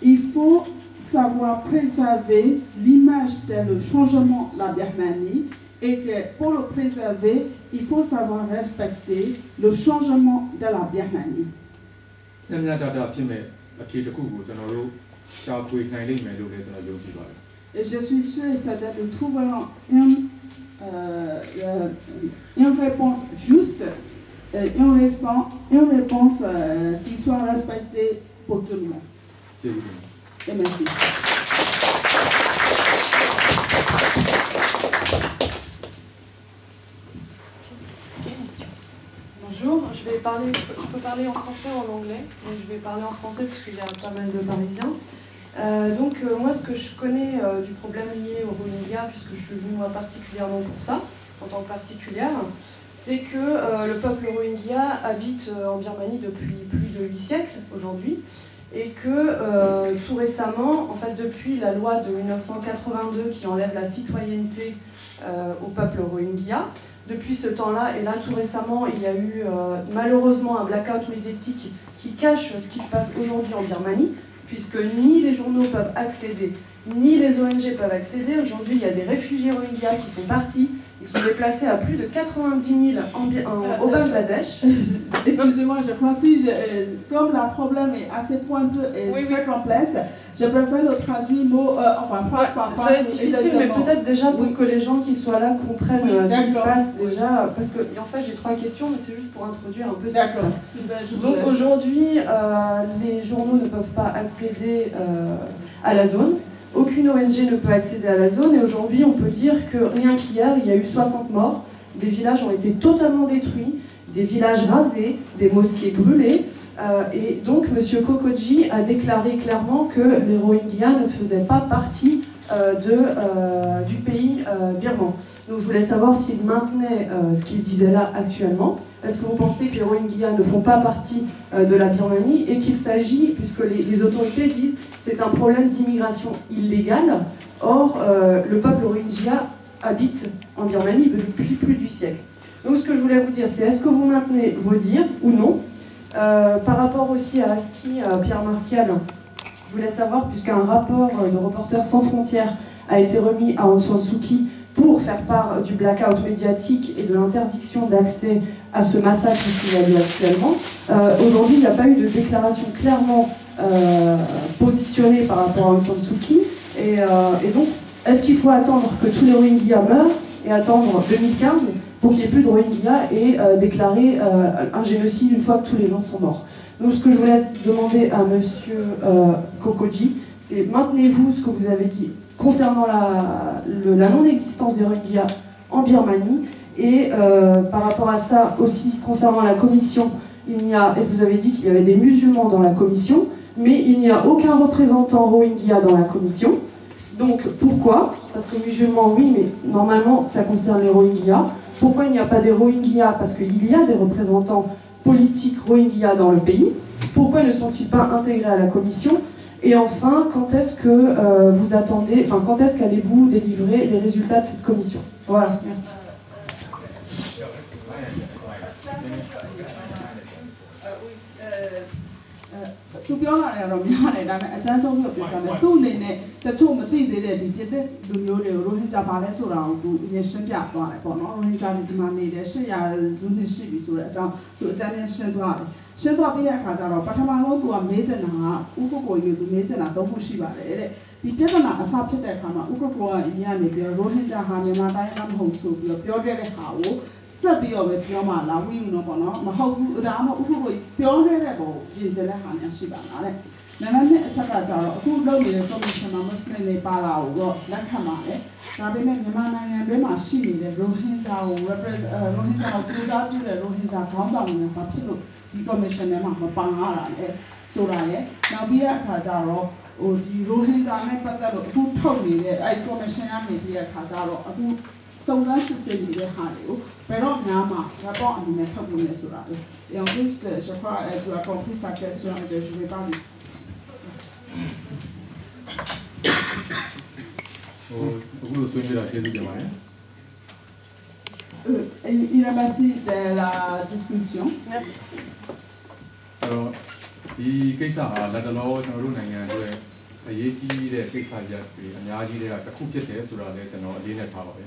il faut savoir préserver l'image de le changement de la Birmanie et que pour le préserver, il faut savoir respecter le changement de la Birmanie. ညညတာတာဖြစ်မဲ့အဖြေတစ်ခုကိုကျွန်တော်တို့ရှာဖွေနိုင်လိမ့်မယ်လို့လည်းကျွန်တော်ယုံကြည်ပါတယ် Et je suis sûr et certain que nous trouverons une réponse juste, une réponse qui soit respectée pour tout le monde. ကျေးဇူးတင်ပါတယ် Et merci. Bonjour, je peux parler en français ou en anglais, mais je vais parler en français parce qu'il y a pas mal de Parisiens. Moi, ce que je connais du problème lié au Rohingya, puisque je suis venue moi particulièrement pour ça, en tant que particulière, c'est que le peuple Rohingya habite en Birmanie depuis plus de 8 siècles aujourd'hui, et que tout récemment, en fait depuis la loi de 1982 qui enlève la citoyenneté au peuple Rohingya, depuis ce temps-là, et là tout récemment, il y a eu malheureusement un blackout médiatique qui cache ce qui se passe aujourd'hui en Birmanie, puisque ni les journaux peuvent accéder, ni les ONG peuvent accéder. Aujourd'hui, il y a des réfugiés Rohingyas qui sont partis, ils sont déplacés à plus de 90 000 au Bangladesh. Excusez-moi, je crois si comme le problème est assez pointeux et très complexe, je préfère le traduire mot, ça va être difficile, mais peut-être déjà pour que les gens qui soient là comprennent ce qui se passe déjà, parce que en fait j'ai 3 questions, mais c'est juste pour introduire un peu ce qui se passe. Donc aujourd'hui, les journaux ne peuvent pas accéder à la zone. Aucune ONG ne peut accéder à la zone, et aujourd'hui on peut dire que rien qu'hier, il y a eu 60 morts, des villages ont été totalement détruits, des villages rasés, des mosquées brûlées, et donc M. Kokotji a déclaré clairement que les Rohingyas ne faisaient pas partie du pays birman. Donc je voulais savoir s'il maintenait ce qu'il disait là actuellement. Est-ce que vous pensez que les Rohingyas ne font pas partie de la Birmanie, et qu'il s'agit, puisque les autorités disent c'est un problème d'immigration illégale, or le peuple Rohingya habite en Birmanie depuis plus de 8 siècles. Donc ce que je voulais vous dire, c'est est-ce que vous maintenez vos dires ou non? Par rapport aussi à Aski, Pierre Martial, je voulais savoir, puisqu'un rapport de Reporters sans frontières a été remis à Aung San Suu Kyi pour faire part du blackout médiatique et de l'interdiction d'accès à ce massacre qu'il y a eu actuellement. Aujourd'hui, il n'y a pas eu de déclaration clairement positionnée par rapport à Aung San Suu Kyi. Et donc, est-ce qu'il faut attendre que tous les Rohingyas meurent et attendre 2015 pour qu'il n'y ait plus de Rohingyas et déclarer un génocide une fois que tous les gens sont morts? Donc ce que je voulais demander à M. Kokotji, c'est maintenez-vous ce que vous avez dit concernant la non-existence des Rohingyas en Birmanie, et par rapport à ça aussi concernant la commission, et vous avez dit qu'il y avait des musulmans dans la commission, mais il n'y a aucun représentant Rohingya dans la commission. Donc pourquoi? Parce que musulmans oui, mais normalement ça concerne les Rohingyas. Pourquoi il n'y a pas des Rohingyas? Parce qu'il y a des représentants politiques Rohingyas dans le pays. Pourquoi ne sont-ils pas intégrés à la commission? Et enfin, quand est-ce que vous attendez, enfin quand est-ce qu'allez-vous délivrer les résultats de cette commission? Voilà, merci. Tuပြောလာတယ်တော့များတယ်ဒါပေမဲ့အကျဉ်းချုပ်ပြောပြမယ်သူ့အနေနဲ့တချို့မသိသေးတဲ့ဒီပြည်သက်လူမျိုးတွေကိုရိုဟင်ဂျာပါလဲဆိုတာကိုသူအရင်ရှင်းပြသွားတယ်ပေါ့နော်ရိုဟင်ဂျာတွေဒီမှာနေတဲ့800စုနှစ်ရှိပြီဆိုတဲ့အကြောင်းသူအကြမ်းရှင်းသွားတယ်ရှင်းသွားပြီးတဲ့အခါကျတော့ပထမဆုံးသူကမေးချင်တာကဥက္ကိုကိုယူသူမေးချင်တာ3ခုရှိပါတယ်တဲ့ဒီပြဿနာအစဖြစ်တဲ့အခါမှာဥက္ကိုကအရင်ကနေပြီးရိုဟင်ဂျာဟာမြန်မာတိုင်းကမဟုတ်ဆိုပြီးတော့ပြောခဲ့တဲ့ဟာကိုဆက်ပြီးတော့ပဲပြောမှလာဝိယူတော့ပေါ့နော်မဟုတ်ဘူးဒါမှမဟုတ်ဥက္ကိုပြောနေတဲ့ကိုပြင်ကျင်တဲ့ဟာများရှိပါလားတဲ့နံပါတ်1အချက်ကကြတော့အခုလုပ်နေတဲ့ commission မှာ Muslim တွေပါလာကိုတော့လက်ခံပါတယ်ဒါပေမဲ့မြန်မာနိုင်ငံတွင်းမှာရှိနေတဲ့ Rohingya ကို represent Rohingya ကိုပူဇော်ပြုတဲ့ Rohingya ခေါင်းဆောင်တွေဘာဖြစ်လို့ဒီ commission ထဲမှာမပါရတာလဲဆိုတာရယ်နောက်ပြီးတဲ့အခါကျတော့ဒီ Rohingya နဲ့ပတ်သက်လို့အခုထုတ်နေတဲ့အဲ့ commission ကနေပြီးတဲ့အခါကျတော့အခုစုံစမ်းစစ်ဆေးနေတဲ့ဟာတွေကိုဘယ်တော့များမှ rapport အနေနဲ့ထုတ်လို့လဲဆိုတာလေet en plus je crois tu as compris sa question et je vais pas luiအခုလိုဆွေးနွေးတာကျေးဇူးတင်ပါတယ် il remercie de la discussion အဲ့တော့ဒီကိစ္စဟာလက်တလောကျွန်တော်တို့နိုင်ငံအတွက်အရေးကြီးတဲ့ကိစ္စရပ်တွေအများကြီးတွေကတစ်ခုဖြစ်တယ်ဆိုတာလည်းကျွန်တော်အလေးနဲ့ထားပါပဲ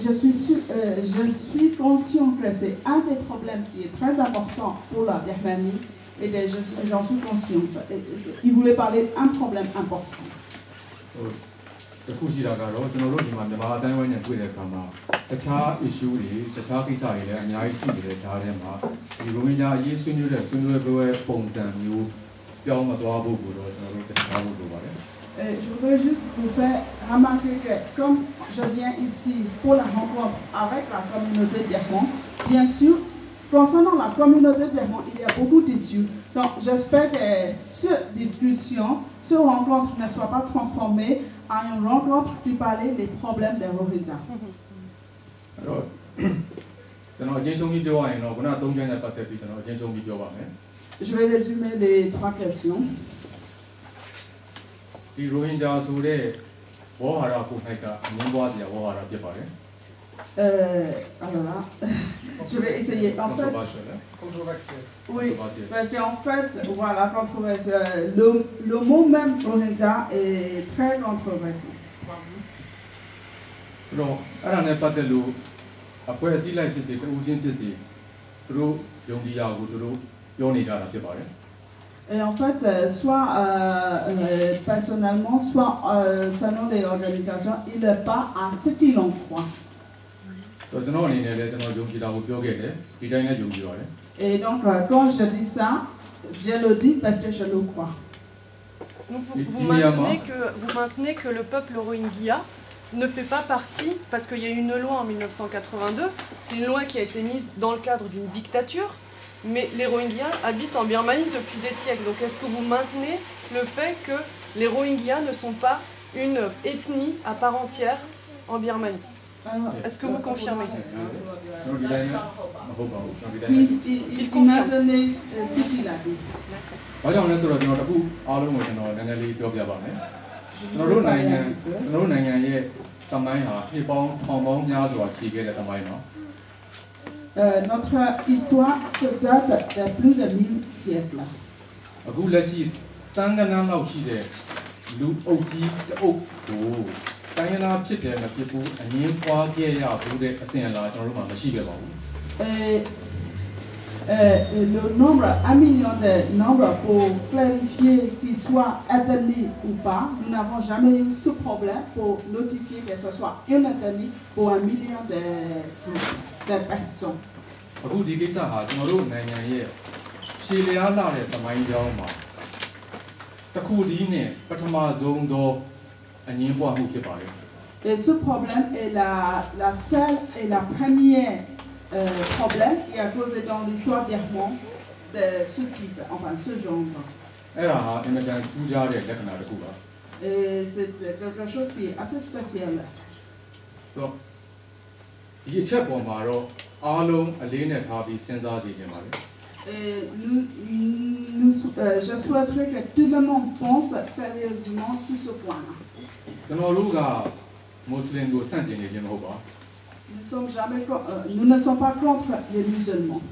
je suis conscient que c'est un des problèmes qui est très important pour la Birmanie et j'en suis conscient. Il voulait parler d'un problème important. တစ်ခုရှိတာကတော့ကျွန်တော်တို့ဒီမှာမြန်မာအတိုင်းဝိုင်းနဲ့တွေ့တဲ့အခါမှာတခြား issue တွေတခြားကိစ္စတွေလည်းအများကြီးရှိနေတဲ့ဓာတ်ထဲမှာဒီရိုဟင်ဂျာအရေးဆွေးနွေးတဲ့ဆွေးနွေးပွဲပုံစံမျိုးပြောင်းမသွားဖို့ကိုတော့ကျွန်တော်တို့တခြားဖို့လိုပါတယ် Je voudrais juste vous faire remarquer que comme je viens ici pour la rencontre avec la communauté birmane, bien sûr, concernant la communauté Birmane, il y a beaucoup d'issues. Donc, j'espère que cette discussion, cette rencontre ne soit pas transformée en une rencontre qui parlait des problèmes des Rohingyas. Alors, je vais résumer les 3 questions. Alors là, je vais essayer. En fait, oui, parce qu'en fait, voilà, controversiel. Le mot même Rohingya est très controversé. Et en fait, soit personnellement, soit selon les organisations, il n'est pas à ce qu'ils en croient. Et donc, quand je dis ça, je le dis parce que je le crois. Donc vous maintenez que le peuple Rohingya ne fait pas partie, parce qu'il y a eu une loi en 1982, c'est une loi qui a été mise dans le cadre d'une dictature, mais les Rohingyas habitent en Birmanie depuis des siècles. Donc est-ce que vous maintenez le fait que les Rohingyas ne sont pas une ethnie à part entière en Birmanie? Est-ce que vous confirmez? Il maintenait ce qu'il a dit. Notre histoire se date de plus de 1000 siècles. Le nombre, 1 million de nombres pour clarifier qu'il soit ethnie ou pas, nous n'avons jamais eu ce problème pour notifier que ce soit une ethnie pour 1 million de personnes. Et ce problème est la seule et la première problème qui a causé dans l'histoire birmane de ce type, enfin ce genre. Et c'est quelque chose qui est assez spécial. Je souhaiterais que tout le monde pense sérieusement sur ce point-là. Nous ne sommes pas contre les musulmans.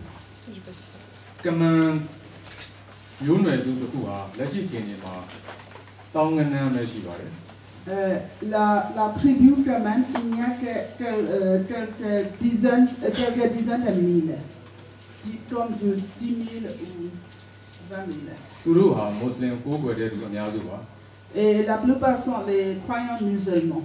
La tribu Kaman, il n'y a que quelques dizaines de mille, comme de 10 000 ou 20 000. Et la plupart sont les croyants musulmans.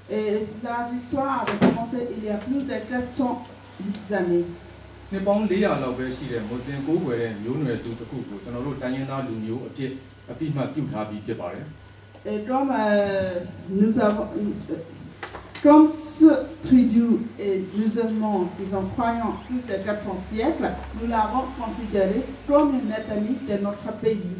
Et la histoire avait commencé il y a plus de 400 années. Et comme ce tribu est musulman, ils sont croyants plus de 400 siècles, nous l'avons considéré comme une ethnie de notre pays.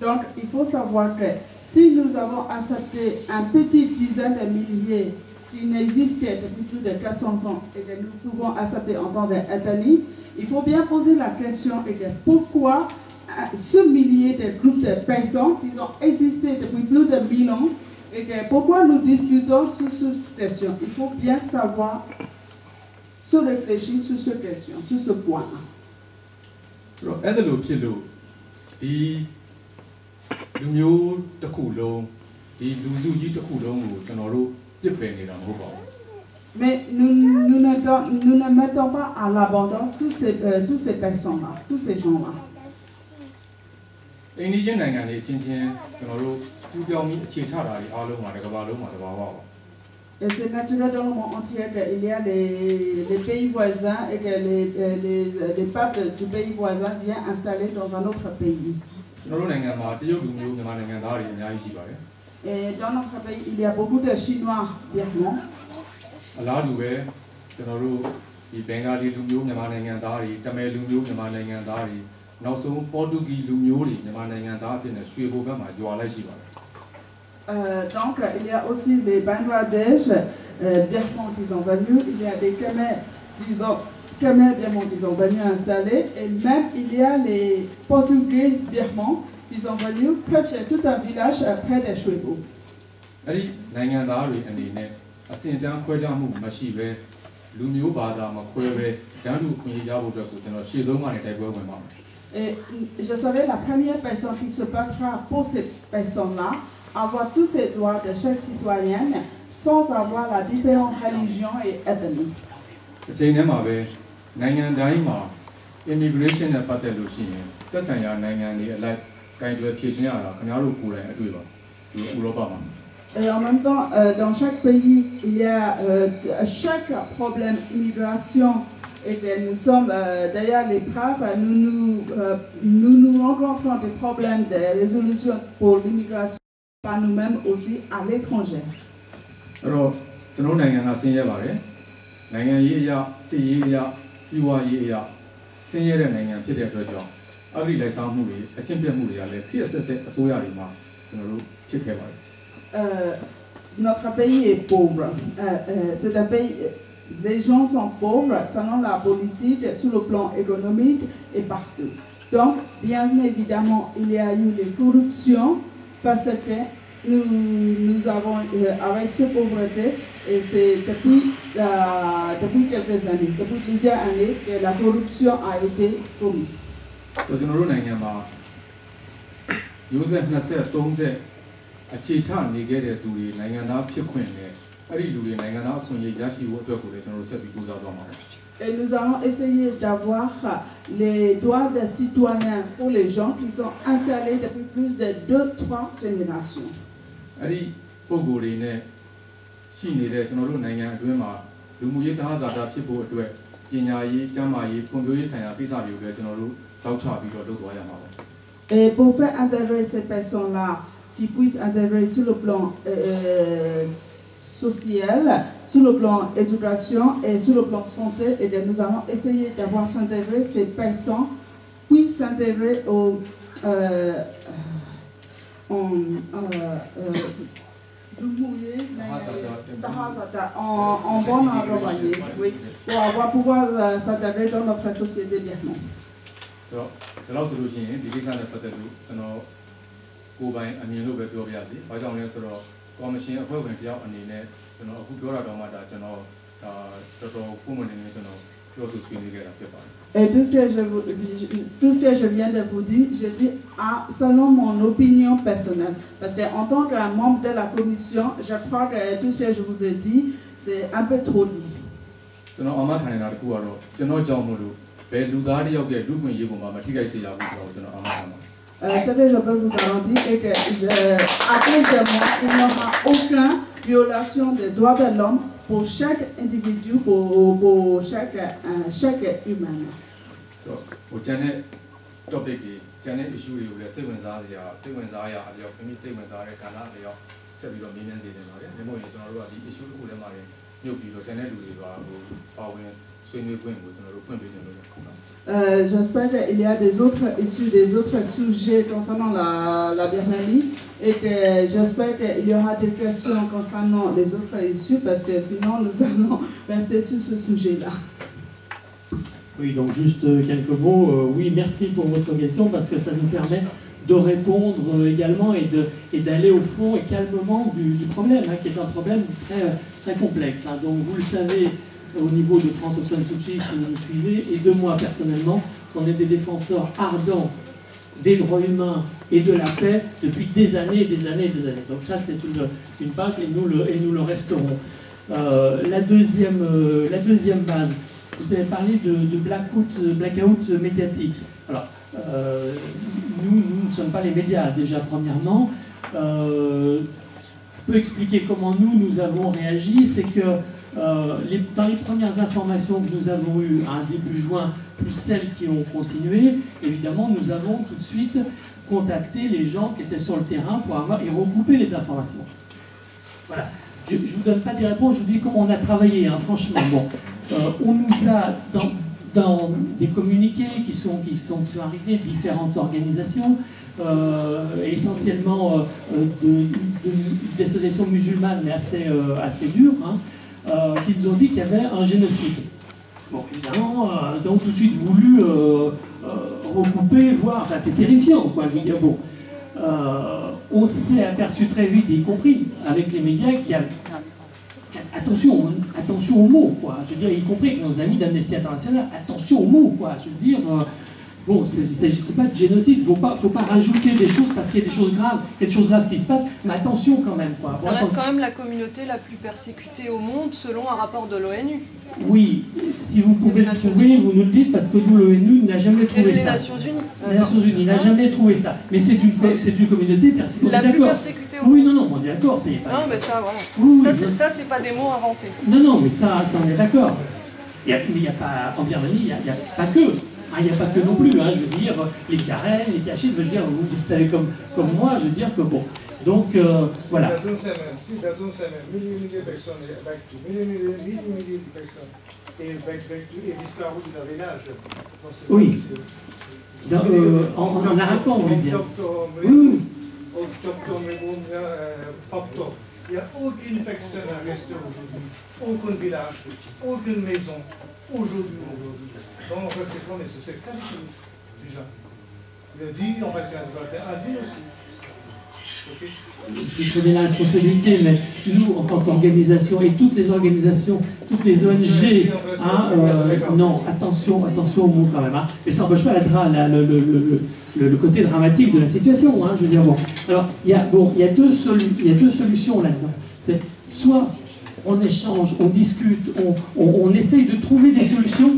Donc il faut savoir que si nous avons accepté un petit dizaine de milliers qui n'existaient depuis plus de 400 ans et que nous pouvons accepter en tant qu'ethnie, il faut bien poser la question et que pourquoi ce millier de groupes de personnes qui ont existé depuis plus de 1000 ans et que pourquoi nous discutons sur cette question. Il faut bien savoir se réfléchir sur cette question, sur ce point. Mais nous ne mettons pas à l'abandon tous ces personnes-là, tous ces gens-là. Et c'est naturel dans le monde entier qu'il y a les pays voisins et que les peuples du pays voisin viennent installer dans un autre pays. Et dans notre pays, il y a beaucoup de Chinois birmans. Donc, il y a aussi les Bangladesh birmans qui sont venus, il y a des Khmers birmans qui sont venus installer, et même il y a les Portugais birmans qui sont venus presque tout un village près de Chouébou. Et je serai la première personne qui se battra pour cette personne-là, avoir tous ces droits de chaque citoyenne sans avoir la différente religion et ethnie. Et en même temps, dans chaque pays, il y a chaque problème immigration. Et que nous sommes d'ailleurs les braves, nous rencontrons des problèmes de résolution pour l'immigration par nous-mêmes aussi à l'étranger. Alors, nous avons notre pays est pauvre. C'est un pays. Les gens sont pauvres selon la politique, sur le plan économique et partout. Donc, bien évidemment, il y a eu des corruptions parce que nous avons, avec cette pauvreté, et c'est depuis quelques années, depuis plusieurs années, que la corruption a été commise. Et nous allons essayer d'avoir les droits des citoyens pour les gens qui sont installés depuis plus de 2-3 générations. Et pour faire intégrer ces personnes-là, qui puissent intégrer sur le plan social, sur le plan éducation et sur le plan santé, et nous allons essayer d'avoir s'intégrer ces personnes, puissent s'intégrer en bon endroit, oui, pour pouvoir s'intégrer dans notre société birmane. Et tout ce que je viens de vous dire, je dis selon mon opinion personnelle. Parce qu'en tant que membre de la commission, je crois que tout ce que je vous ai dit, c'est un peu trop dit. Ce que je peux vous garantir est que, à cause de moi, il n'y aura aucune violation des droits de l'homme pour chaque individu, pour chaque humain. J'espère qu'il y a des autres issues, des autres sujets concernant la Birmanie et que j'espère qu'il y aura des questions concernant les autres issues parce que sinon nous allons rester sur ce sujet-là. Oui, donc juste quelques mots. Oui, merci pour votre question parce que ça nous permet de répondre également et d'aller au fond et calmement du problème, qui est un problème très complexe. Donc vous le savez, au niveau de France Aung San Suu Kyi, si vous nous suivez, et de moi personnellement, on est des défenseurs ardents des droits humains et de la paix depuis des années et des années et des années. Donc ça, c'est une base et nous le resterons. La deuxième base, vous avez parlé de blackout médiatique. Alors, nous ne sommes pas les médias, déjà, premièrement. peut expliquer comment nous avons réagi, c'est que dans les premières informations que nous avons eues à début juin, plus celles qui ont continué, évidemment, nous avons tout de suite contacté les gens qui étaient sur le terrain pour avoir et recouper les informations. Voilà. Je ne vous donne pas des réponses, je vous dis comment on a travaillé, hein, franchement. Bon, on nous a, dans des communiqués qui sont arrivés de différentes organisations, essentiellement des associations musulmanes, mais assez dures, hein, qui nous ont dit qu'il y avait un génocide. Bon, évidemment, nous avons tout de suite voulu recouper, voir, enfin c'est terrifiant, quoi, je veux dire, bon. On s'est aperçu très vite, y compris avec les médias, qu'il y a attention aux mots, quoi. Je veux dire, y compris avec nos amis d'Amnesty International, attention aux mots, quoi. Je veux dire, bon, il ne s'agissait pas de génocide, il ne faut pas rajouter des choses parce qu'il y a des choses graves, qui se passent, mais attention quand même, quoi. Ça reste quand même la communauté la plus persécutée au monde, selon un rapport de l'ONU. Oui, si vous pouvez le trouver, vous nous le dites, parce que nous, l'ONU n'a jamais trouvé ça. Les Nations Unies. Les Nations Unies n'a jamais trouvé ça. Mais c'est une communauté persécutée. La plus persécutée au monde. Oui, non, on est d'accord. Non, mais ça, voilà. Oui, ça, c'est pas des mots inventés. Non, mais ça on est d'accord. Mais il n'y a pas, en Birmanie, il n'y a pas que. Il n'y a pas que non plus, hein, je veux dire, les Karen, les Kachis, je veux dire, vous le savez comme moi, je veux dire que bon. Donc, voilà. Oui. En Arakan, on veut dire. Oui. Il n'y a aucune personne restée aujourd'hui, aucun village, aucune maison, aujourd'hui. Donc on va se connaître, c'est clair déjà. Il a dit, on va essayer de dire aussi. Vous prenez la responsabilité, mais nous, en tant qu'organisation, et toutes les organisations, toutes les ONG, hein, non, attention aux mots quand même. Hein. Mais ça n'empêche pas le côté dramatique de la situation. Hein, je veux dire, bon. Alors, il y a deux solutions là-dedans. C'est soit on échange, on discute, on essaye de trouver des solutions,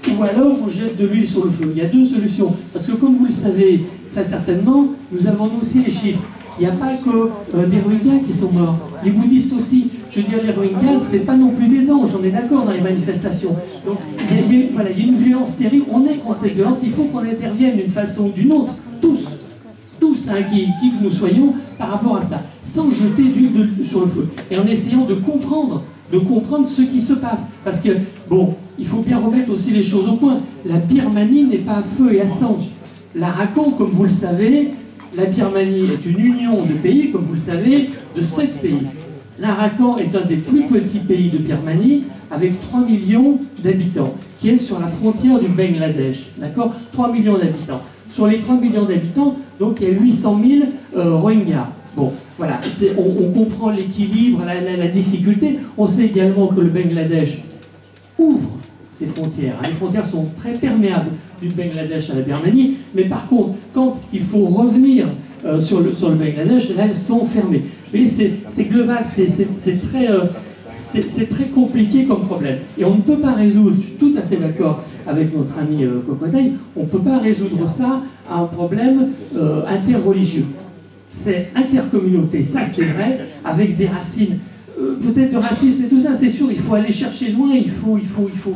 ou alors on jette de l'huile sur le feu. Il y a deux solutions. Parce que comme vous le savez, très certainement, nous avons nous aussi les chiffres. Il n'y a pas que des Rohingyas qui sont morts. Les bouddhistes aussi. Je veux dire, les Rohingyas, ce n'est pas non plus des anges, on est d'accord dans les manifestations. Donc, il y a une violence terrible. On est contre cette violence. Il faut qu'on intervienne d'une façon ou d'une autre. Tous, hein, qui que nous soyons, par rapport à ça. Sans jeter d'huile sur le feu. Et en essayant de comprendre ce qui se passe. Parce que, bon, il faut bien remettre aussi les choses au point. La Birmanie n'est pas à feu et à sang. L'Arakan, comme vous le savez, la Birmanie est une union de pays, comme vous le savez, de 7 pays. L'Arakan est un des plus petits pays de Birmanie, avec 3 millions d'habitants, qui est sur la frontière du Bangladesh. D'accord ? 3 millions d'habitants. Sur les 3 millions d'habitants, donc il y a 800 000 Rohingyas. Bon, voilà, on comprend l'équilibre, la difficulté. On sait également que le Bangladesh ouvre ses frontières. Les frontières sont très perméables du Bangladesh à la Birmanie, mais par contre, quand il faut revenir sur le Bangladesh, là, elles sont fermées. Mais c'est global, c'est très compliqué comme problème. Et on ne peut pas résoudre, je suis tout à fait d'accord avec notre ami Cocotaille, on ne peut pas résoudre ça à un problème interreligieux. C'est intercommunauté, ça c'est vrai, avec des racines, peut-être de racisme et tout ça, c'est sûr, il faut aller chercher loin, il faut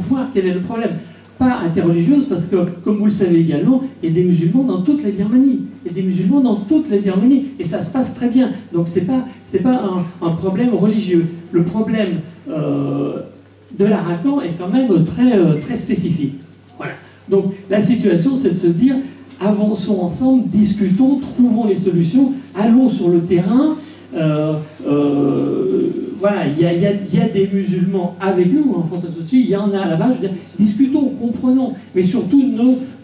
voir quel est le problème. Pas interreligieuse, parce que, comme vous le savez également, il y a des musulmans dans toute la Birmanie. Il y a des musulmans dans toute la Birmanie, et ça se passe très bien. Donc c'est pas un problème religieux. Le problème de l'Arakan est quand même très spécifique. Voilà. Donc la situation, c'est de se dire, avançons ensemble, discutons, trouvons les solutions, allons sur le terrain. Voilà, il y a des musulmans avec nous, en France Associée, il y en a là-bas, je veux dire, discutons, comprenons, mais surtout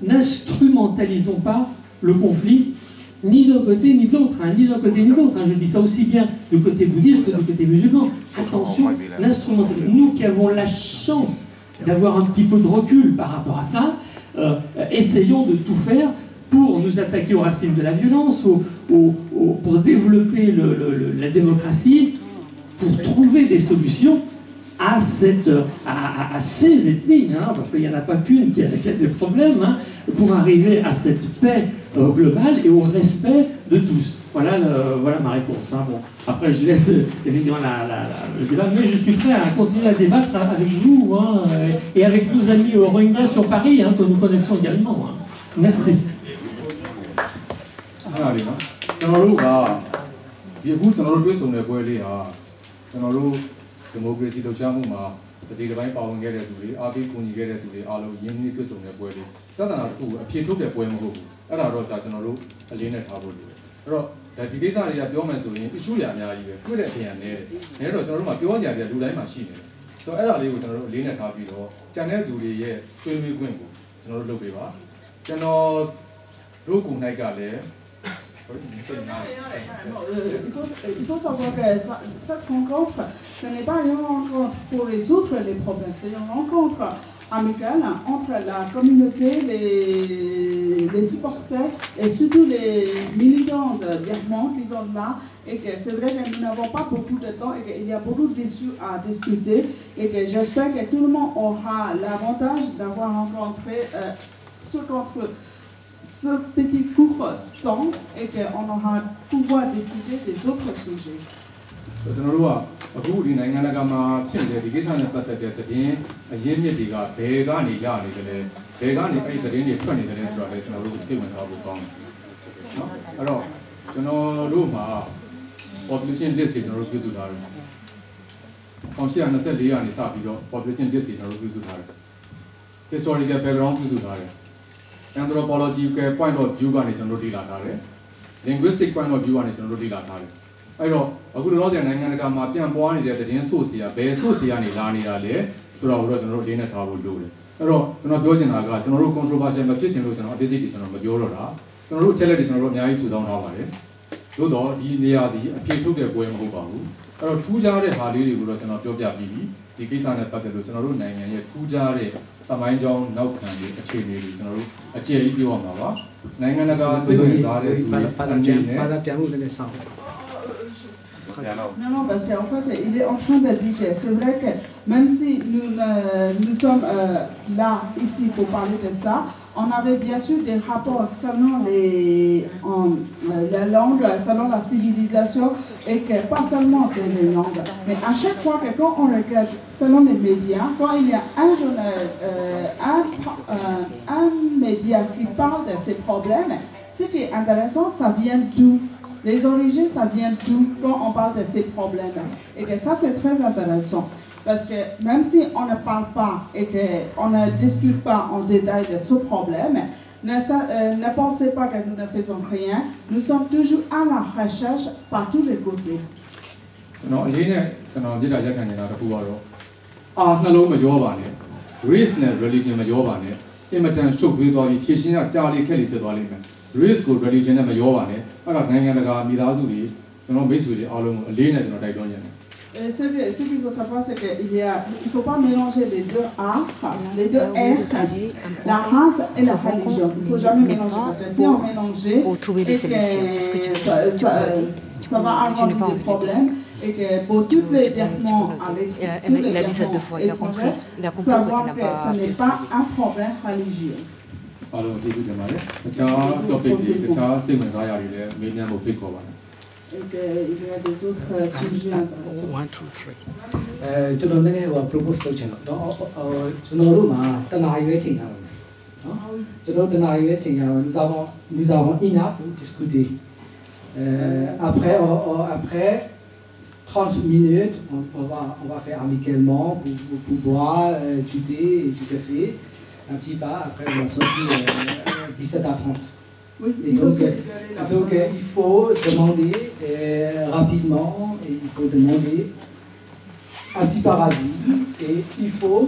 n'instrumentalisons pas le conflit, ni d'un côté ni de l'autre, hein, ni d'un côté ni de l'autre. Hein, je dis ça aussi bien du côté bouddhiste que du côté musulman. Attention, l'instrumentalisation. Nous qui avons la chance d'avoir un petit peu de recul par rapport à ça, essayons de tout faire pour nous attaquer aux racines de la violence, pour développer la démocratie, pour trouver des solutions à ces ethnies, hein, parce qu'il n'y en a pas qu'une qui a des problèmes, hein, pour arriver à cette paix globale et au respect de tous. Voilà, voilà ma réponse. Hein. Bon, après, je laisse évidemment le débat, mais je suis prêt à continuer à débattre avec vous hein, et avec nos amis Rohingyas sur Paris, hein, que nous connaissons également. Hein. Merci. Parce que les gens parlent de tout, avec qu'on y gagne tout, alors il y a une question de quoi les. Tant dans tout, puis tout est pour moi. Alors là, tu n'as pas aller n'est pas bon. Alors, la différence est la plus grande chose. Il faut y aller ailleurs. Tout est bien né. Mais alors, tu n'as pas plus grande chose. Tout est machine. Donc, alors les gens aller n'est pas bon. Tu n'as tout les yeux, soit ils me gueulent. Tu n'as pas le droit. Tu n'as l'eau qu'on a gardé. Il faut savoir que cette rencontre, ce n'est pas une rencontre pour résoudre les problèmes, c'est une rencontre amicale entre la communauté, les supporters et surtout les militants de Birman qui sont là. Et que c'est vrai que nous n'avons pas beaucoup de temps et qu'il y a beaucoup d'issues à discuter. Et que j'espère que tout le monde aura l'avantage d'avoir rencontré ce petit court temps et qu'on aura pouvoir discuter des autres sujets. Population list is not good to her. On she and the year and population list is not good to her. Historical background to her. Anthropological point of view on it and roti. Linguistic point of view on it and roti. I know a good lot and Nanganaga born is at the Insocia, Besocia and Lani, so our rotin at how will do it. I know, not Georgian Aga, no controversy and the kitchen route and visitation of Majora. No television road nice without our though he appear to get going over. Two jar Harley would not job the case on a pattern and yet 2 jar Samai John now can be a chain a chair you on our Nanganaga siblings are Non, parce qu'en fait, il est en train de dire que c'est vrai que même si nous sommes là, ici, pour parler de ça, on avait bien sûr des rapports selon la langue, selon la civilisation, et que pas seulement les langues. Mais à chaque fois que quand on regarde selon les médias, quand il y a un journal, un média qui parle de ces problèmes, ce qui est intéressant, ça vient d'où? Les origines, ça vient d'où quand on parle de ces problèmes. Et que ça, c'est très intéressant. Parce que même si on ne parle pas et qu'on ne discute pas en détail de ce problème, ne pensez pas que nous ne faisons rien. Nous sommes toujours à la recherche par tous les côtés. Non, il y a un dit à Jacan et à Pouaro. Ah, Nalo Majovane, reason religion Majovane, imitant shook with all the kitchen at Charlie Kelly to Dollyman. Risk of religion and Majovane, I don't hang on the Midazuli, so no basically all of Lena and Didonian. Ce qu'il faut savoir, c'est qu'il ne faut pas mélanger les deux A, les deux R, la race et la religion. Il ne faut jamais mélanger, parce que si on mélangeait, ça va avoir des problèmes. Et que pour tous les Birmans étrangers, savoir que ce n'est pas un problème religieux. Alors, je vais vous demander, et qu'il y a des autres sujets intéressants. 1, 2, 3.ကျွန်တော်လည်းpropose လုပ်ချင်တော့ကျွန်တော်တို့မှာတနာရွေးချိန်ရအောင်နော်ကျွန်တော်တနာရွေးချိန်ရအောင် nous avons enough pour discuter après 30 minutes on va faire amicalement pour boire du thé et du café un petit pas après on va sortir 17h30. Oui, et donc il faut demander rapidement et il faut demander un petit paradis et il faut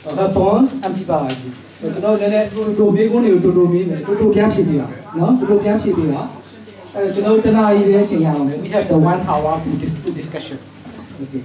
répondre un petit paradis. Donc we have the 1 hour discussion. Okay.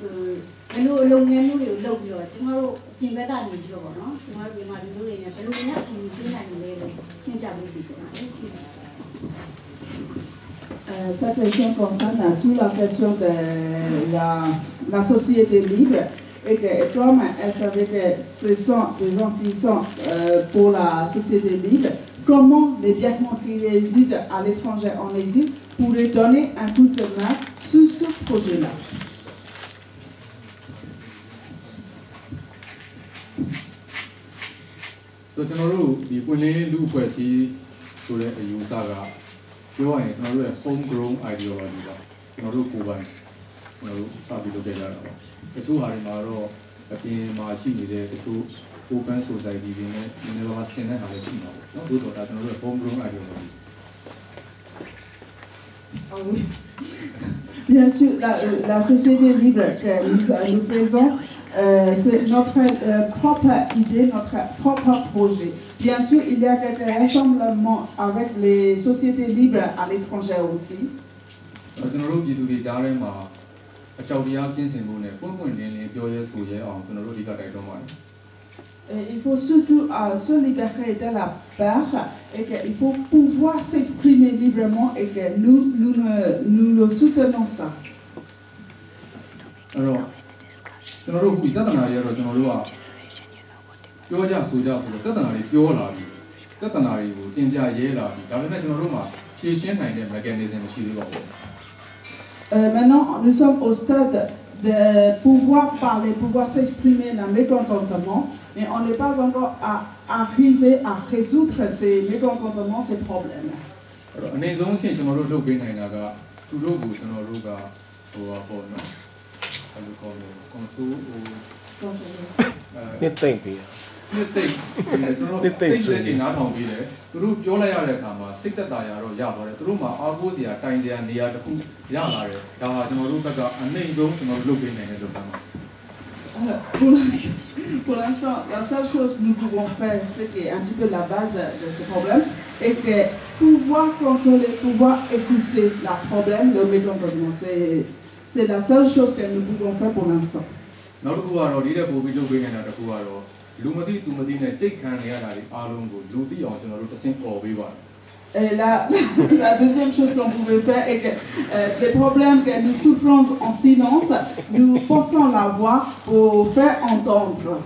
Hello, long and low, tomorrow, Timbeta, you know, tomorrow we might do it, but we have to Cette question concerne sur la question de la société libre et que comme elle savait que ce sont des gens qui sont pour la société libre, comment les Birmans qui résident à l'étranger en exil pourraient donner un coup de main sur ce projet-là. Donc, nous avons sur les Yusaga, nous avons homegrown ideology. Nous avons Kuban, nous avons Sabi Logela. Et tout Harimaro, open society, nous avons Sénat avec nous. Nous avons homegrown ideology. Oui. Bien sûr, la société libre que nous faisons, c'est notre propre idée, notre propre projet. Bien sûr, il y a quelques rassemblements avec les sociétés libres à l'étranger aussi. Il faut surtout se libérer de la peur et qu'il faut pouvoir s'exprimer librement et que nous le soutenons ça. Alors, nous avons dit que nous avons maintenant, nous sommes au stade de pouvoir parler, pouvoir s'exprimer le mécontentement, mais on n'est pas encore arrivé à résoudre ces mécontentements, ces problèmes. Pour l'instant, la seule chose que nous pouvons faire, c'est qui est un petit peu la base de ce problème, et que pouvoir consoler, pouvoir écouter le problème, le mécontentement, c'est la seule chose que nous pouvons faire pour l'instant. Et la deuxième chose qu'on pouvait faire est que des problèmes que nous souffrons en silence, nous portons la voix pour faire entendre.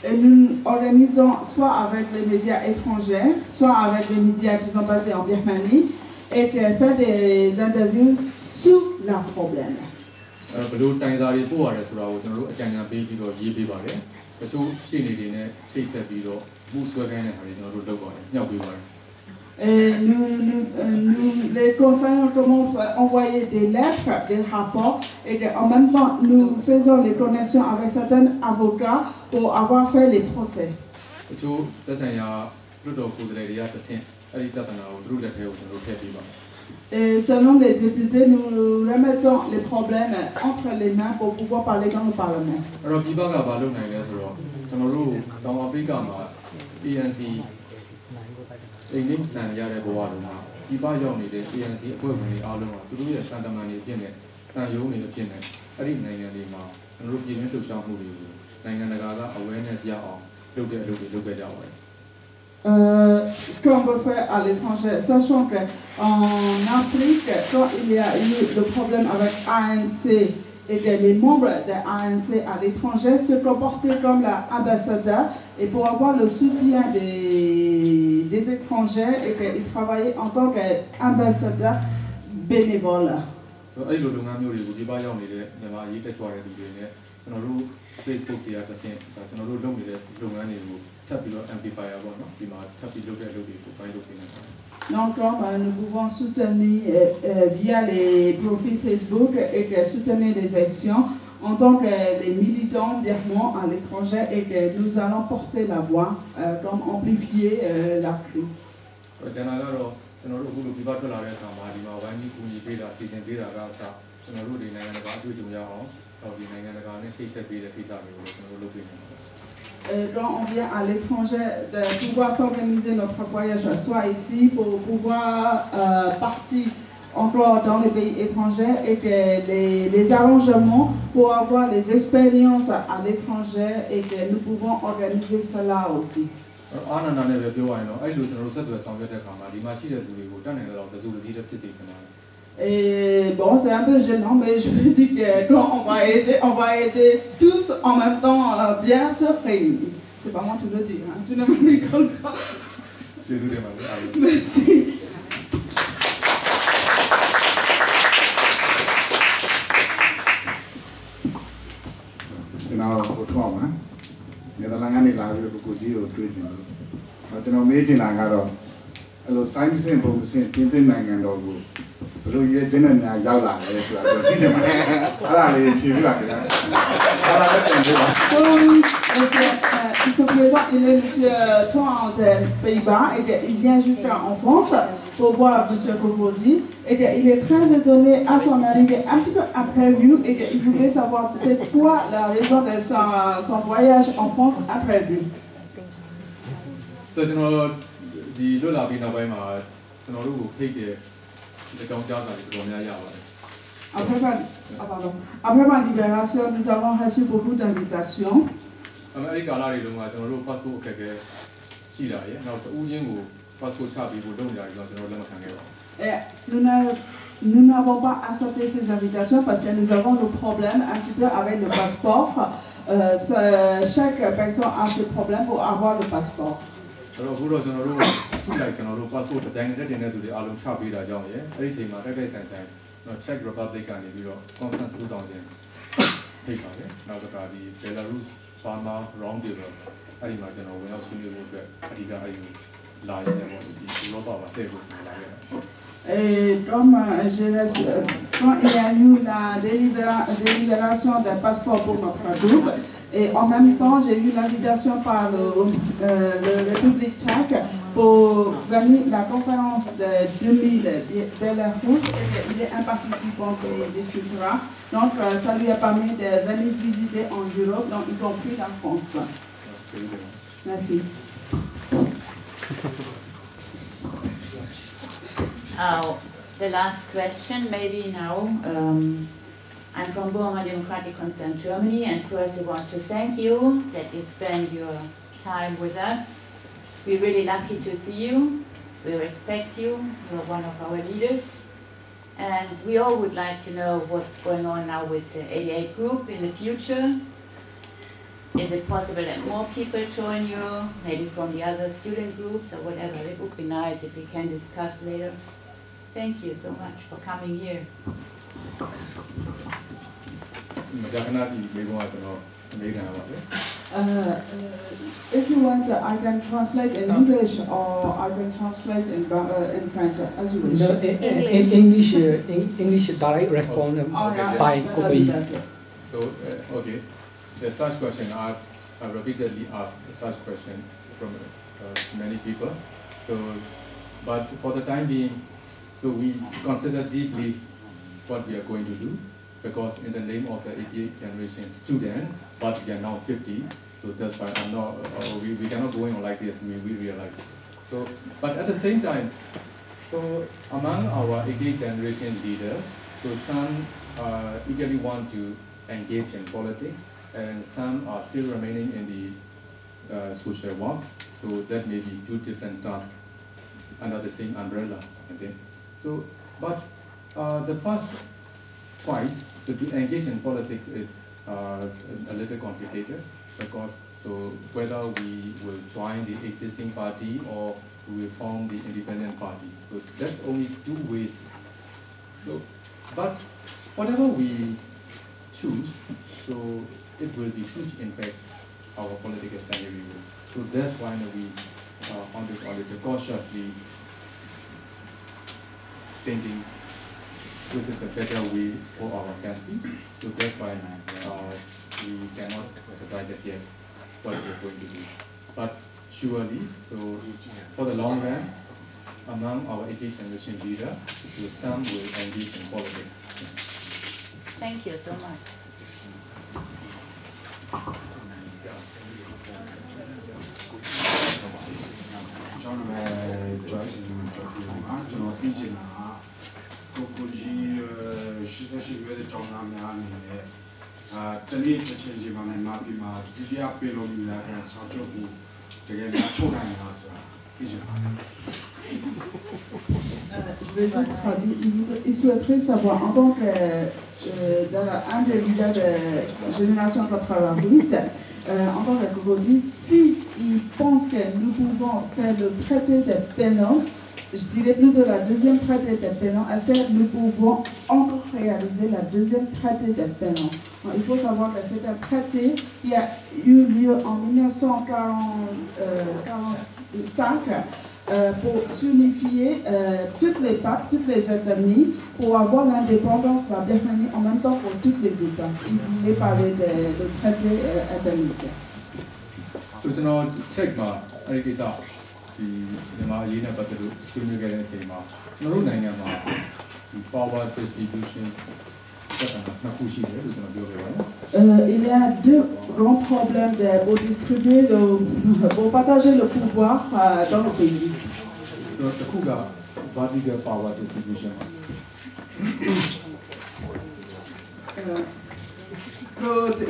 Et nous organisons soit avec les médias étrangers, soit avec les médias qui sont basés en Birmanie, et que faire des interviews sur le problème. Et nous les conseillons comment envoyer des lettres, des rapports, et en même temps nous faisons les connexions avec certains avocats pour avoir fait les procès. Et selon les députés, nous remettons les problèmes entre les mains pour pouvoir parler dans le Parlement. Ce qu'on peut faire à l'étranger, sachant qu'en Afrique, quand il y a eu le problème avec ANC et que les membres de ANC à l'étranger se comportaient comme l'ambassadeur et pour avoir le soutien des étrangers et qu'ils travaillaient en tant qu'ambassadeur bénévole. Donc, nous pouvons soutenir via les profils Facebook et soutenir les actions en tant que les militants birmans à l'étranger et que nous allons porter la voix, comme amplifier la cri. quand on vient à l'étranger, de pouvoir s'organiser notre voyage, soit ici, pour pouvoir partir encore dans les pays étrangers et que les arrangements pour avoir les expériences à l'étranger et que nous pouvons organiser cela aussi. Et bon, c'est un peu gênant, mais je me dis que quand on va aider tous en même temps bien se réunir. C'est pas moi qui le dis, hein. Tu ne me rigoles pas. Merci. Now, what home, huh? The Langani Lavi Kuji or Twitching. But you know, Majin Angaro. Hello, Simon Simple, Tintin and Dogu. So you're Jin and Yala, yes, you are. Ils sont présents, il est monsieur Toan des Pays-Bas et il vient jusqu'en France pour voir monsieur Kofodi et il est très étonné à son arrivée un petit peu après lui et il voulait savoir c'est quoi la raison de son voyage en France après lui. Après ma libération, nous avons reçu beaucoup d'invitations. Nous n'avons pas accepté ces invitations parce que nous avons nos problèmes un petit peu avec le passeport. Chaque personne a ses problèmes pour avoir le passeport. Czech Republic and the conference 2000. Now the Belarus, Burma, wrong river. I imagine when I was in the et comme quand il y a eu la délibération d'un passeport pour notre groupe, et en même temps j'ai eu l'invitation par le République tchèque pour venir à la conférence de 2000 Belarus, et il est un participant qui discutera. Donc ça lui a permis de venir visiter en Europe, donc y compris la France. Merci. The last question, maybe now. I'm from Burma Democratic Concern Germany, and first we want to thank you that you spend your time with us. We're really lucky to see you. We respect you. You're one of our leaders. And we all would like to know what's going on now with the 88 group in the future. Is it possible that more people join you, maybe from the other student groups or whatever? It would be nice if we can discuss later. Thank you so much for coming here. If you want, I can translate in English or I can translate in French as you wish. No, in English direct response by copy. So, okay. There's such question. I've repeatedly asked such question from many people. So, but for the time being, so we consider deeply what we are going to do, because in the name of the 88th generation student, but we are now 50, so that's why I'm not, we cannot go on like this, we realize. So, but at the same time, so among our 88th generation leaders, so some eagerly want to engage in politics, and some are still remaining in the social works, so that may be two different tasks under the same umbrella. Okay? So, but the first choice to engage in politics is a little complicated, because so whether we will join the existing party or we will form the independent party. So that's only two ways. So, but whatever we choose, so it will be huge impact our political scenario. So that's why we on the cautiously thinking this is the better way for our country. So that's why we cannot decide yet what we are going to do. But surely, so for the long run, among our 88th generation leaders, some will engage in politics. Thank you so much. ကျွန်တော်လည်း choice ကျွန်တော်ပြီးချင်တာကိုကြီးရှိရတဲ့ကျောင်းသားများအနေနဲ့တနေ့တစ်ချိန်ချိန်မှာမြန်မာပြည်မှာဒုတိယပြည်လုံးပြည်လာတဲ့ဆောက်ချုပ်ကိုတကယ်များထုတ်နိုင်တာဆိုတာပြီးချင်ပါတယ် Je vais juste traduire. Il souhaiterait savoir, en tant qu'un des leaders de Génération 88, en tant que Cocody, s'il pense que nous pouvons faire le traité de Pénon, je dirais plus de la deuxième traité de Pénon, est-ce que nous pouvons encore réaliser la deuxième traité de Pénon? Il faut savoir que c'est un traité qui a eu lieu en 1945 pour s'unifier toutes les papes, toutes les ethnies, pour avoir l'indépendance de la Birmanie en même temps pour tous les États. Il voulait parler de traité ethnique. Il y a deux grands problèmes pour distribuer, pour partager le pouvoir dans le pays.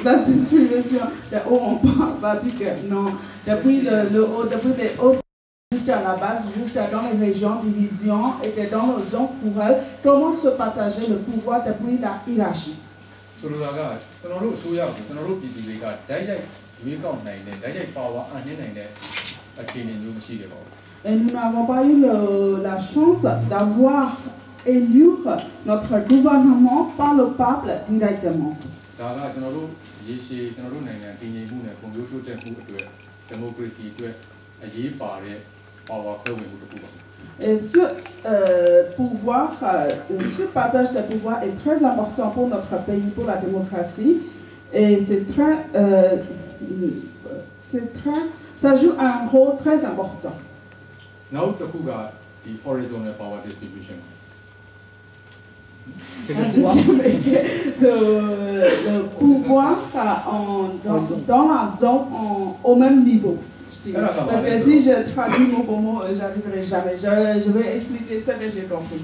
La distribution de haut en bas, Vatican, non. Depuis le haut, depuis les hauts jusqu'à la base, jusqu'à dans les régions, divisions et que dans les zones rurales, comment se partager le pouvoir depuis la hiérarchie? Et nous n'avons pas eu la chance d'avoir élu notre gouvernement par le peuple directement. Et ce pouvoir, ce partage de pouvoir est très important pour notre pays, pour la démocratie. Et ça joue un rôle très important. Le pouvoir dans la zone au même niveau. Parce que si je traduis mot pour mot, j'arriverai jamais. Je vais expliquer ce que j'ai compris.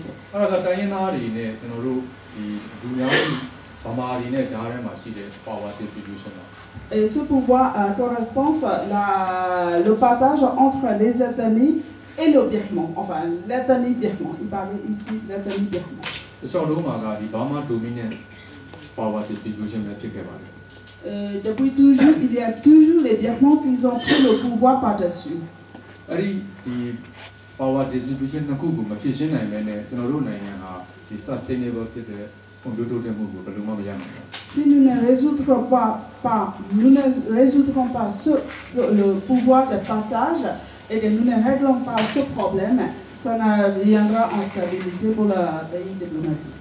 Et ce pouvoir correspond le partage entre les ethnies et le Birman. Enfin, l'ethnie Birman. Il parlait ici de l'ethnie Birman. Depuis toujours, il y a toujours les Birmans qui ont pris le pouvoir par-dessus. Si nous ne résoudrons pas le pouvoir de partage et que nous ne réglons pas ce problème, ça ne viendra en stabilité pour le pays diplomatique.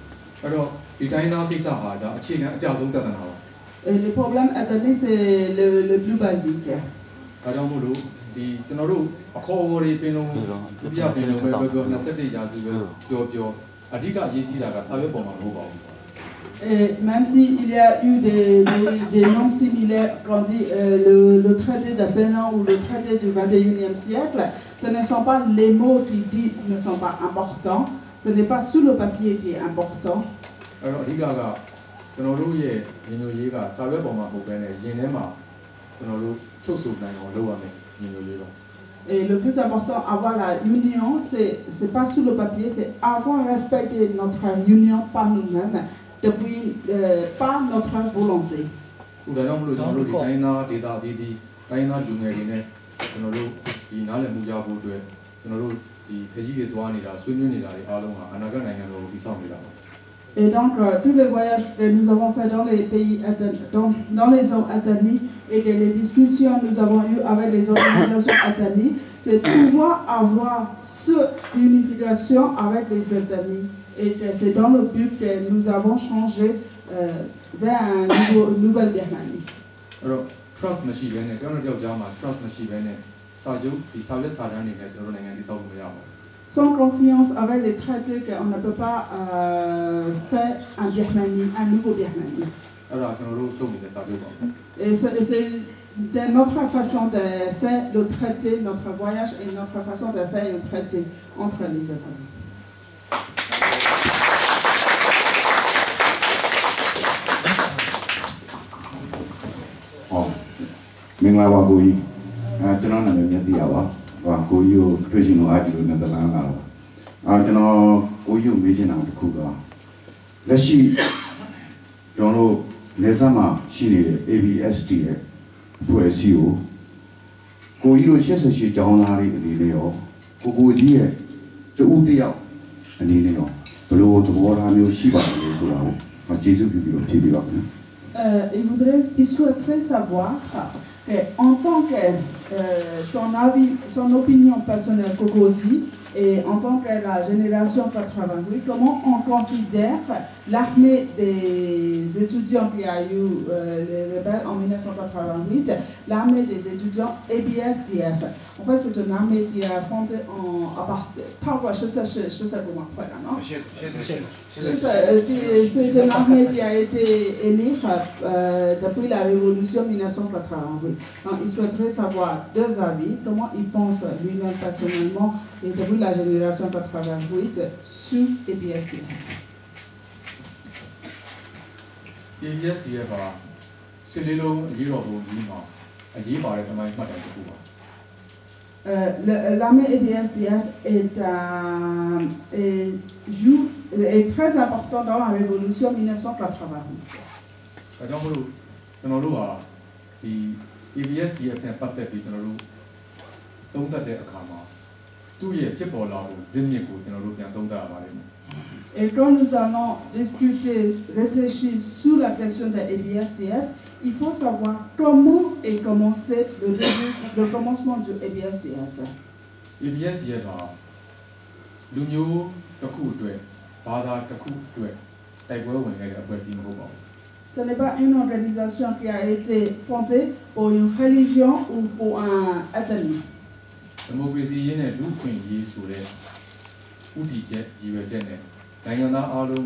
Et le problème ethnique, c'est le plus basique. Et même s'il y a eu des noms similaires, quand dit le traité de Pénon ou le traité du 21e siècle, ce ne sont pas les mots qui disent ne sont pas importants, ce n'est pas sur le papier qui est important. Et le plus important, avoir la union, c'est pas sur le papier, c'est avoir respecté notre union par nous-mêmes, depuis par notre volonté. Et donc, tous les voyages que nous avons faits dans les pays, dans les zones ethniques et que les discussions que nous avons eues avec les organisations ethniques, c'est pouvoir avoir cette unification avec les ethnies. Et que c'est dans le but que nous avons changé vers une nouvelle Birmanie. Alors, trust machine, sans confiance avec les traités qu'on ne peut pas faire un Birmanie, un nouveau Birmanie. Et de notre façon de faire le traité, notre voyage et notre façon de faire le traité entre les États. Oh, mingla wa koi, channel na memnya tiya wa koi yo treasure no aji lo na dalang la. Channel koi yo meje na kuga. Lashi, channel nezama shini ABSDဖွဲ့စည်းကိုကြီးတို့88ကျောင်းသားတွေအနေနဲ့ရောကိုကြီးရဲ့တူတယောက်အနေနဲ့ရောဘယ်လိုသဘောထားမျိုးရှိပါလဲဆိုတာကိုကျေးဇူးပြုပြီးတော့ဖြေပြပါမယ်Il souhaiterait savoir en tant que son opinion personnelle Cocody et en tant que la génération 88, comment on considère l'armée des étudiants qui a eu les rebelles en 1988, l'armée des étudiants ABSDF. En fait, c'est une armée qui a fondé c'est une armée qui a été née depuis la révolution 1988. Donc, il souhaiterait savoir deux avis, comment il pense lui-même personnellement et depuis la génération 88 sur ABSDF. ABSDF ကစစ်လေးလုံးအရေးတော်ပုံကြီးမှာအရေးပါတဲ့တမိုင်းမှတ်တိုင်တစ်ခုပါ L'armée ABSDF est très important dans la révolution 1988. ဒါကြောင့်မလို့ကျွန်တော်တို့ဟာဒီ ABSDF နဲ့ပတ်သက်ပြီးကျွန်တော်တို့သုံးသပ်တဲ့အခါမှာသူ့ရဲ့ဖြစ်ပေါ်လာမှုဇစ်မြစ်ကိုကျွန်တော်တို့ပြန်သုံးသပ်ရပါလိမ့်မယ် Et quand nous allons discuter, réfléchir sur la question de ABSDF, il faut savoir comment est commencé le commencement du ABSDF. ABSDF ဟာလူမျိုးတစ်ခုအတွက်ဘာသာတစ်ခုအတွက်တိုက်ပွဲဝင်ခဲ့တဲ့အဖွဲ့အစည်းမဟုတ်ပါဘူး Ce n'est pas une organisation qui a été fondée pour une religion ou pour un ethnie. ဒီမိုကရေစီရင်းနဲ့လူ့အခွင့်အရေးဆိုတဲ့ဥတီချက်ရည်ရွယ်ချက်နဲ့နိုင်ငံသားအားလုံး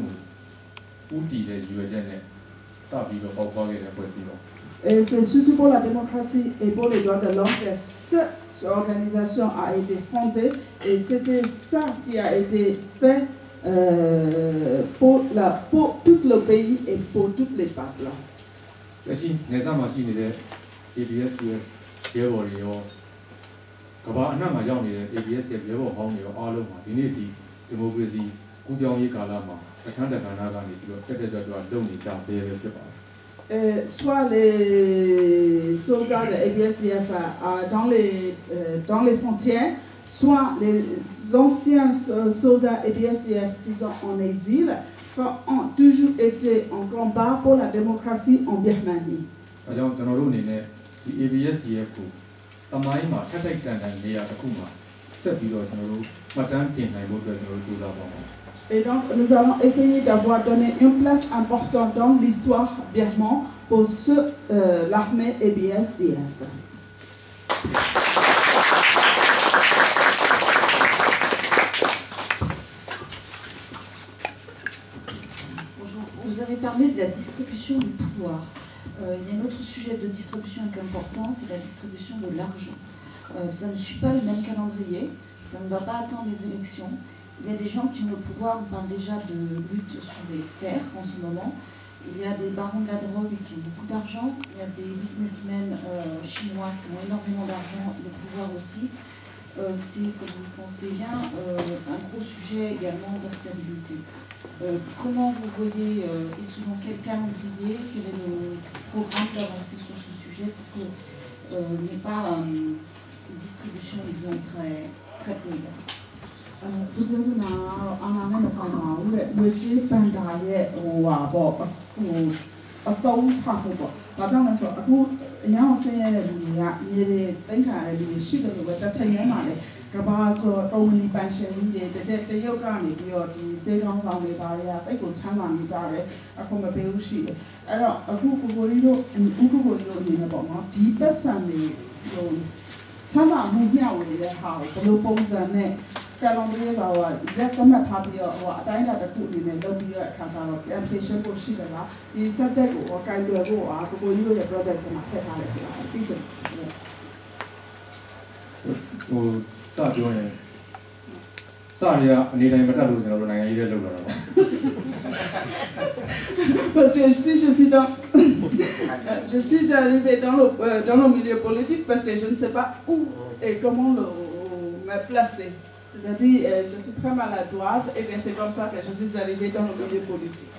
ကိုဥတီတဲ့ရည်ရွယ်ချက်နဲ့စပြီးတော့ပေါက်ဖွားခဲ့တဲ့အဖွဲ့အစည်းပေါ့ Et c'est surtout pour la démocratie et pour les droits de l'homme que cette organisation a été fondée et c'était ça qui a été fait pour tout le pays et pour tous les peuples. လက်ရှိနေစားမှာရှိနေတဲ့ ABS ရဲ့ရဲဘော်တွေရောကမ္ဘာအနှံ့မှာရောက်နေတဲ့ ABS ရဲ့ရဲဘော်ဟောင်းတွေရောအားလုံးမှာဒီနေ့အထိဒီမိုကရေစီကူးပြောင်းရေးကာလမှာအခမ်းတက္ကနာကနေပြီးတော့တက်တက်ကြွကြွလုပ်နေကြသေးတယ်ဖြစ်ပါတယ် Soit les soldats de ABSDF dans les frontières, soit les anciens soldats ABSDF qui sont en exil, soit ont toujours été en combat pour la démocratie en Birmanie. Alors, nous avons dit que ABSDFကိုတမိုင်းမှာထက်ထိုက်တန်တန်နေရာတစ်ခုမှာဆက်ပြီးတော့ကျွန်တော်တို့မှတ်တမ်းတင်နိုင်ဖို့အတွက်ကျွန်တော်တို့ကြိုးစားပါမယ် Et donc, nous allons essayer d'avoir donné une place importante dans l'histoire birmane pour l'armée ABSDF. Bonjour. Vous avez parlé de la distribution du pouvoir. Il y a un autre sujet de distribution qui est important, c'est la distribution de l'argent. Ça ne suit pas le même calendrier, ça ne va pas attendre les élections. Il y a des gens qui ont le pouvoir, on parle déjà de lutte sur les terres en ce moment. Il y a des barons de la drogue qui ont beaucoup d'argent. Il y a des businessmen chinois qui ont énormément d'argent, le pouvoir aussi. C'est, comme vous le pensez bien, un gros sujet également d'instabilité. Comment vous voyez, et selon quel calendrier, quel est le programme d'avancée sur ce sujet pour qu'il n'y ait pas une distribution, disons, très, très inégale. ဒီလိုဆိုတော့အာဏာနဲ့မဆိုင်ပါဘူးတဲ့ငွေကြေးပန်တာရဲ့အတုံးချဖို့ပေါ့။ဒါကြောင့်လဲဆိုအခုအများအောင်ဆင်းရဲတဲ့လူတွေကမြေတွေသိမ်းခံရတဲ့လူတွေရှိတယ်လို့ပဲတစ်ချိန်တည်းမှာလေကဘာကျော်တုံးမီပန်ရှင်ကြီးတွေတရုတ်ကနေပြီးတော့ဒီစေးကောင်းဆောင်တွေပါတွေကတိတ်ကိုချမ်းသာနေကြတယ်အခုမပေးဘူးရှိတယ်။အဲ့တော့အခုကိုကိုကြီးတို့အနေနဲ့ပေါ့နော်ဒီပတ်စံတွေဟိုချမ်းသာမှုမျှဝေတဲ့ဟာကိုဘယ်လိုပုံစံနဲ့ calendrier ဆိုတာရက်သတ်မှတ်ထားပြီးတော့အတိုင်းအတာတစ်ခုအနေနဲ့လုပ်ပြီးတော့အခါကျတော့ application ကိုရှိတယ်လားဒီ subject ကိုကိုင်တွယ်ဖို့ကိုကြီးရဲ့ project မှာထည့်ထားတယ်ဆိုတာသိချင်တယ်ဟိုစပြောရင်စရရအနေတိုင်းမတက်လို့ကျွန်တော်တို့နိုင်ငံရေးတွေလုပ်လာတာပါ Parce que je suis arrivé dans le milieu politique parce que je ne sais pas où et comment me placer. C'est-à-dire, je suis très maladroite et c'est comme ça que je suis arrivée dans le milieu politique.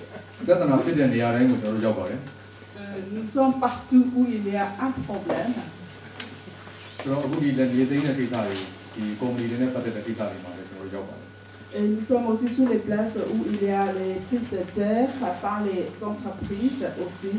Nous sommes partout où il y a un problème. Et nous sommes aussi sur les places où il y a les prises de terre par les entreprises aussi.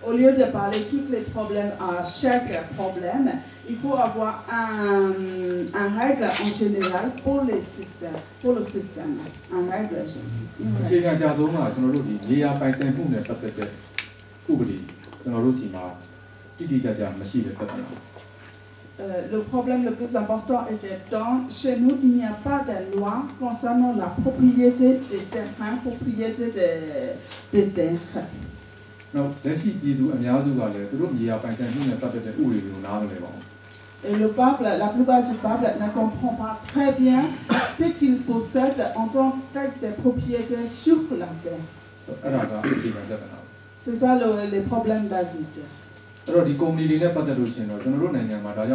Au lieu de parler tous les problèmes à chaque problème, il faut avoir un règle en général pour les systèmes, pour le système, un règle le problème le plus important est que chez nous, il n'y a pas de loi concernant la propriété des terrains, propriété des terres. Et le peuple, la plupart du peuple ne comprend pas très bien ce qu'il possède en tant que propriété sur la terre. C'est ça les problèmes basiques. Alors, les communautés ne pas de l'océan, je ne sais pas,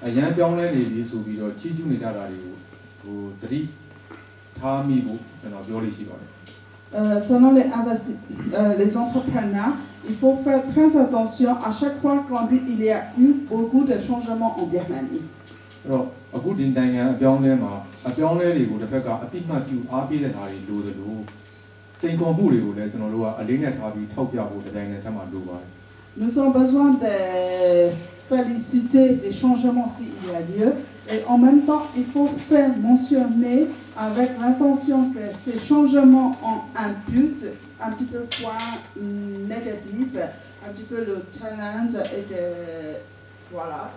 il y a un peu de temps où selon les entrepreneurs, il faut faire très attention à chaque fois qu'on dit qu'il y a eu beaucoup de changements en Birmanie. Alors, nous avons besoin de féliciter les changements s'il y a lieu et en même temps il faut faire mentionner avec l'intention que ces changements ont un but un petit peu négatif, un petit peu le challenge et que voilà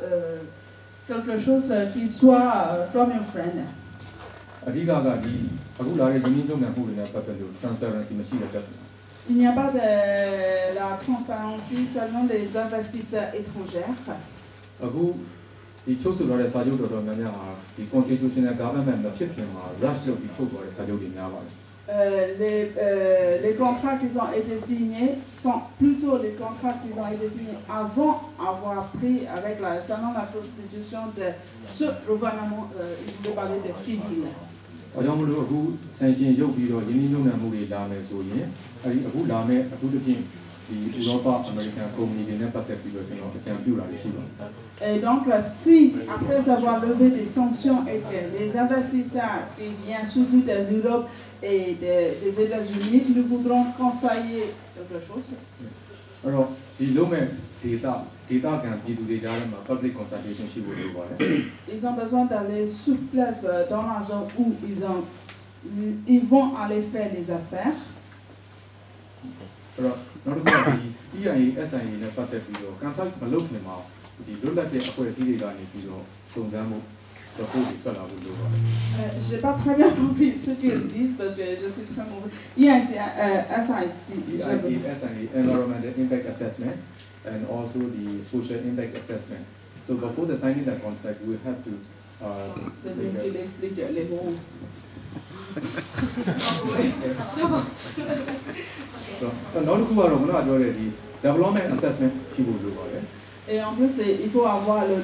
quelque chose qui soit comme un frein. Il n'y a pas de la transparence selon les investisseurs étrangers. Les contrats qui ont été signés sont plutôt les contrats qui ont été signés avant avoir pris avec selon la constitution de ce gouvernement, il voulait parler de civil. Et donc, si après avoir levé des sanctions et que les investisseurs qui viennent surtout de l'Europe et des États-Unis, nous voudrons conseiller quelque chose. Alors, ils ont besoin d'aller sur place dans la zone où ils vont aller faire les affaires. Alors, j'ai pas très bien compris ce qu'ils disent parce que je suis très mauvais. Yes, SIC. Environmental Impact Assessment and also the Social Impact Assessment. So before the signing the contract, we have to. C'est bien qu'il explique les mots. Development assessment. Et en plus, il faut avoir le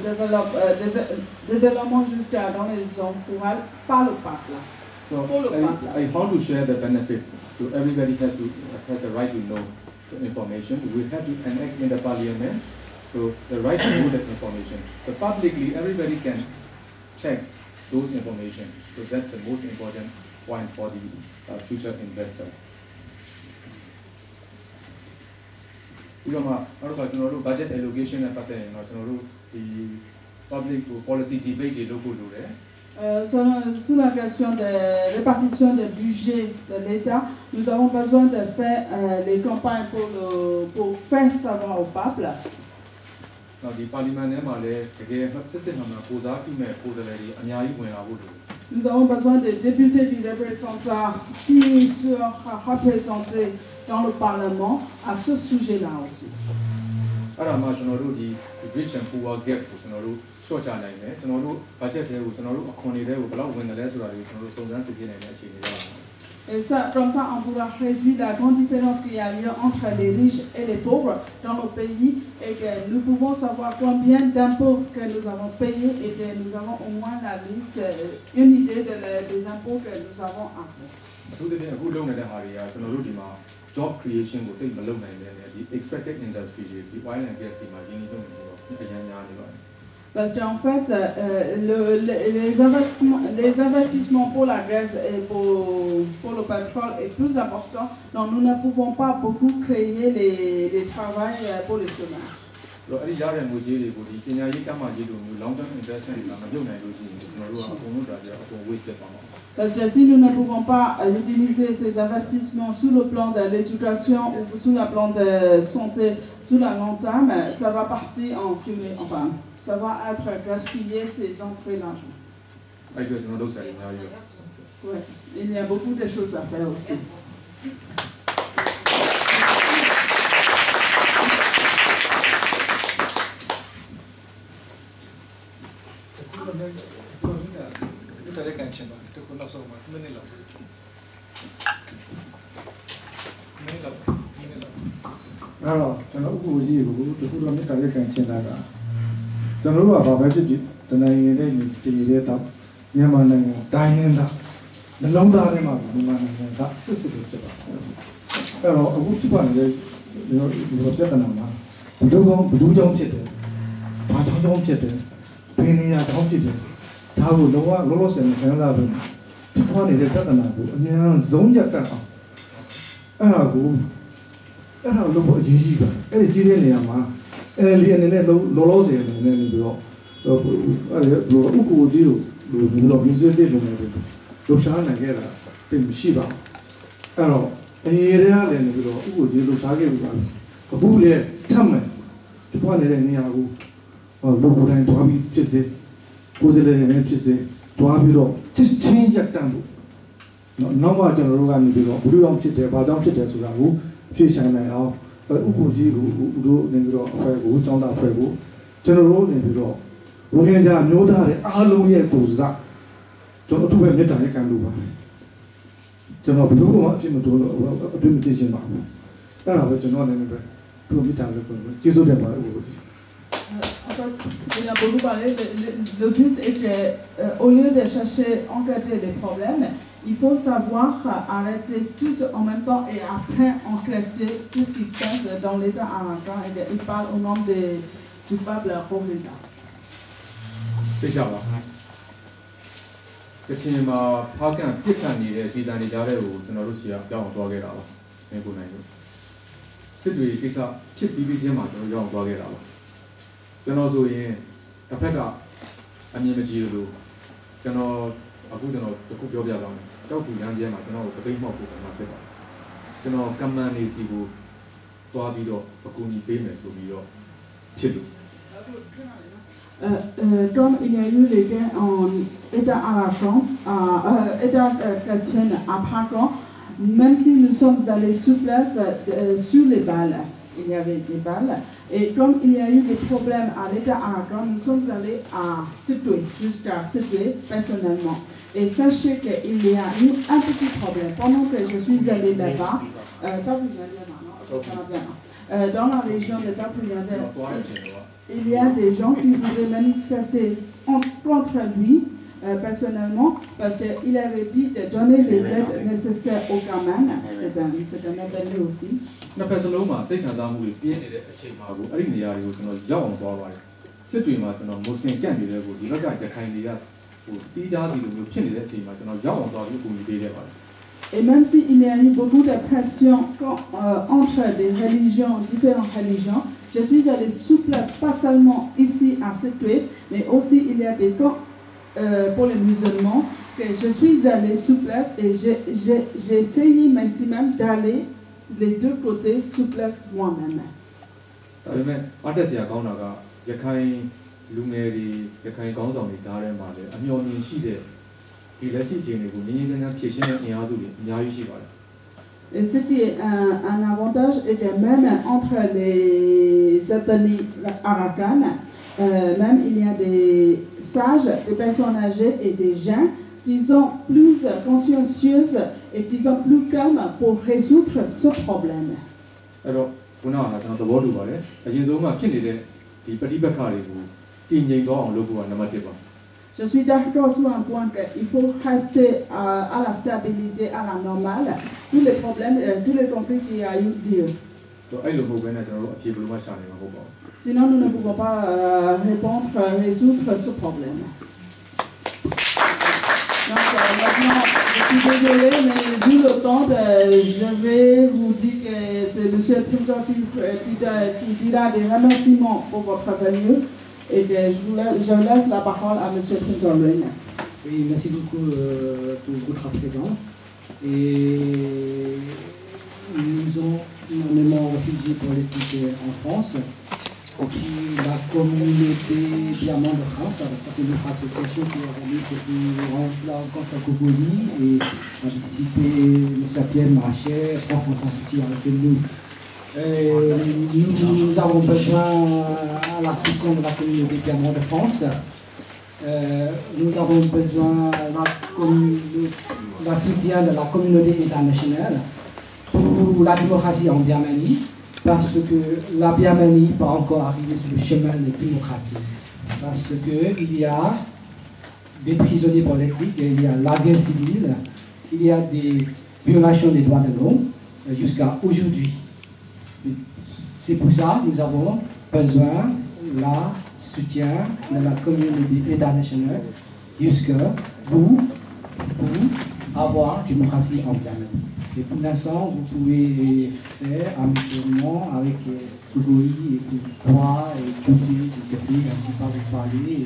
développement jusqu'à dans les zones rurales par le peuple. So I want to share the benefits. So everybody has a right to know the information. We have to enact in the parliament. So the right to know that information. So publicly, everybody can check those information. So that's the most important point for the future investor. Budget allocation and the public policy debate Sur la question de répartition des budgets de l'État, nous avons besoin de faire les campagnes pour faire savoir au peuple. Nous avons besoin de députés du représentant qui sera représenté dans le Parlement à ce sujet-là aussi. Et ça, comme ça, on pourra réduire la grande différence qu'il y a eu entre les riches et les pauvres dans le pays et que nous pouvons savoir combien d'impôts que nous avons payés et que nous avons au moins la liste, une idée des impôts que nous avons à faire. Job creation expected industry parce qu'en fait, les investissements pour la gaz et pour le pétrole est plus important, donc nous ne pouvons pas beaucoup créer les travails pour les chômeurs. Parce que si nous ne pouvons pas utiliser ces investissements sur le plan de l'éducation ou sur le plan de santé sur la long terme, ça va partir en fumée, enfin, ça va être gaspillé ces entrées d'argent. Ouais, il y a beaucoup de choses à faire aussi. Alors,ကျွန်တော်ဥပ္ပကြီးကိုတခုတော့မြတ်တာရက်ကန်ချင်တာကကျွန်တော်တို့ကဘာပဲဖြစ်ဖြစ်တနိုင်ငံရဲ့တည်ရတဲ့တော့မြန်မာနိုင်ငံတိုင်းရင်းသားနှလုံးသားထဲမှာမြန်မာနိုင်ငံကစစ်စစ်ကိုဖြစ်ပါတယ်။အဲ့တော့အခုဖြစ်ပါနေတဲ့ဒီပြဿနာမှာဘယ်သူကြောင့်ဖြစ်တယ်။ဘာကြောင့်ဖြစ်တယ်။ဘယ်နေရာကြောင့်ဖြစ်တယ်။ဒါကိုလောလောဆယ်စဉ်းစားပြီးဖြစ်ပေါ်နေတဲ့ပြဿနာကိုအများဆုံးကြတက်အောင်အဲ့ဒါကိုလုပ်ဖို့အရေးကြီးပါအဲ့ဒီကြီးတဲ့နေရာမှာလီအနေနဲ့လောဆယ်အနေနဲ့ပြီးတော့အဲ့ဒီဥပ္ပိုလ်ကြီးတို့မျိုးစေ့တဲ့လူတွေလှရှားနိုင်ခဲ့တာတိတ်မရှိပါဘူးအဲ့တော့အရေးရလည်းနေပြီးတော့ဥပ္ပိုလ်ကြီးလှရှားခဲ့ပြီပါအခုလေထပ်မယ်ဒီပေါ်နေတဲ့နေရာကိုလူကိုယ်တိုင်တွားပြီးဖြစ်စေကိုယ်စလဲနေဖြစ်စေတွားပြီးတော့ချက်ချင်းကြက်တန်းဖို့နောက်မှကျွန်တော်တို့ကနေပြီးတော့ဘုရားကြောင့်ဖြစ်တယ်ဘာကြောင့်ဖြစ်တယ်ဆိုတာကိုဖြေရှာနိုင်အောင်ဥပ္ပိုလ်ကြီးကိုတို့နေပြီးတော့အဖွဲ့ကိုကျောင်းသားအဖွဲ့ကိုကျွန်တော်တို့နေပြီးတော့ဝိညာဉ်မျိုးသားတွေအားလုံးရဲ့ကိုယ်စားကျွန်တော်အထူးပဲမေတ္တာနဲ့ခံလို့ပါကျွန်တော်ဘယ်လိုမှအပြစ်မတိုးလို့အပြစ်မတင်ချင်ပါဘူးအဲ့ဒါပဲကျွန်တော်အနေနဲ့သူ့မေတ္တာလေးကိုကျေးဇူးတင်ပါတယ်ဥပ္ပိုလ်ကြီးIl a beaucoup parlé. Le but est qu'au lieu de chercher, enquêter les problèmes, il faut savoir arrêter tout en même temps et après enquêter tout ce qui se passe dans l'État arabe. Il parle au nom du peuple Rohingya. C'est ça. Que si on a pas qu'un petit candidat, si on a déjà eu, on a réussi à faire un tour là, mais bon, c'est du qui ça, petit bébé ma, on a un tour là. ကျွန်တော်ဆိုရင်တစ်ဖက်ကအမြင်မကြည့်လို့ကျွန်တော်အခုကျွန်တော်တခုပြောပြတော့တောက်ကူရမ်းကျဲမှာကျွန်တော်ကိုတပိတ်မှောက်ဖို့ကျွန်တော်ဖြစ်ပါတယ်ကျွန်တော်ကမ္မန်နေစီကိုသွားပြီးတော့အကူအညီပေးမယ်ဆိုပြီးတော့ဖြစ်လို့ Comme il y a eu les gains en État arabe, État chrétien à Pagan, même si nous sommes allés sur place sur les balles, il y avait des balles. Et comme il y a eu des problèmes à l'État arabe, nous sommes allés à Situé, jusqu'à Situé personnellement. Et sachez qu'il y a eu un petit problème. Pendant que je suis allée là-bas, dans la région de Tapuyanda, il y a des gens qui voulaient manifester contre lui personnellement parce qu'il avait dit de donner les aides nécessaires aux gamins. C'est un appel aussi. နှစ်ဖက်စလုံးမှာစိတ်ခံစားမှုတွေပြင်းနေတဲ့အချိန်မှာကိုအဲ့ဒီနေရာတွေကိုကျွန်တော်ရောက်အောင်သွားပါတယ်စစ်တွေမှာကျွန်တော်မွတ်စလင်ကန့်နေတဲ့ကိုဒီဘက်ကရခိုင်တွေကဟိုတီးခြားစီလိုမျိုးဖြစ်နေတဲ့အချိန်မှာကျွန်တော်ရောက်အောင်သွားပြီးအကူအညီပေးခဲ့ပါတယ် Et même s'il y a eu beaucoup de pression entre des religions, différentes religions, je suis allée sur place, pas seulement ici à Situé, mais aussi il y a des camps pour les musulmans, que je suis allée sur place et j'ai essayé maximum d'aller les deux côtés sur place moi-même. Et ce qui est un avantage est que même entre les ethnies aracanes, même il y a des sages, des personnes âgées et des gens qui sont plus consciencieuses et qui sont plus calmes pour résoudre ce problème. Alors, on a d'abord du balai. Je suis d'accord sur un point qu'il faut rester à la stabilité, à la normale, tous les problèmes, tous les conflits qui a eu lieu. Sinon, nous ne pouvons pas résoudre ce problème. Donc, maintenant, je suis désolée, mais vu le temps, je vais vous dire que c'est M. Timson qui dira des remerciements pour votre venue. Et que je laisse la parole à M. Timson. Oui, merci beaucoup pour votre présence. Et nous avons énormément de réfugiés politiques en France. Puis la communauté Diamant de France, ça c'est notre association qui organise cette rencontre à Cocody et participé M. Pierre Marchais, France Institut avec nous. Nous avons besoin à la soutien de la communauté Diamant de France. Nous avons besoin de la soutien de la communauté internationale pour la démocratie en Birmanie. Parce que la Birmanie n'est pas encore arrivée sur le chemin de la démocratie. Parce qu'il y a des prisonniers politiques, il y a la guerre civile, il y a des violations des droits de l'homme jusqu'à aujourd'hui. C'est pour ça que nous avons besoin du soutien de la communauté internationale jusqu'à pour avoir la démocratie en Birmanie. Et pour l'instant, vous pouvez faire un mouvement avec Cocody et moi et Côté et Café, un petit peu vous parler et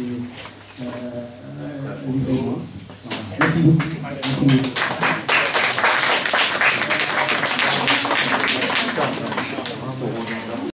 Merci beaucoup. Merci beaucoup.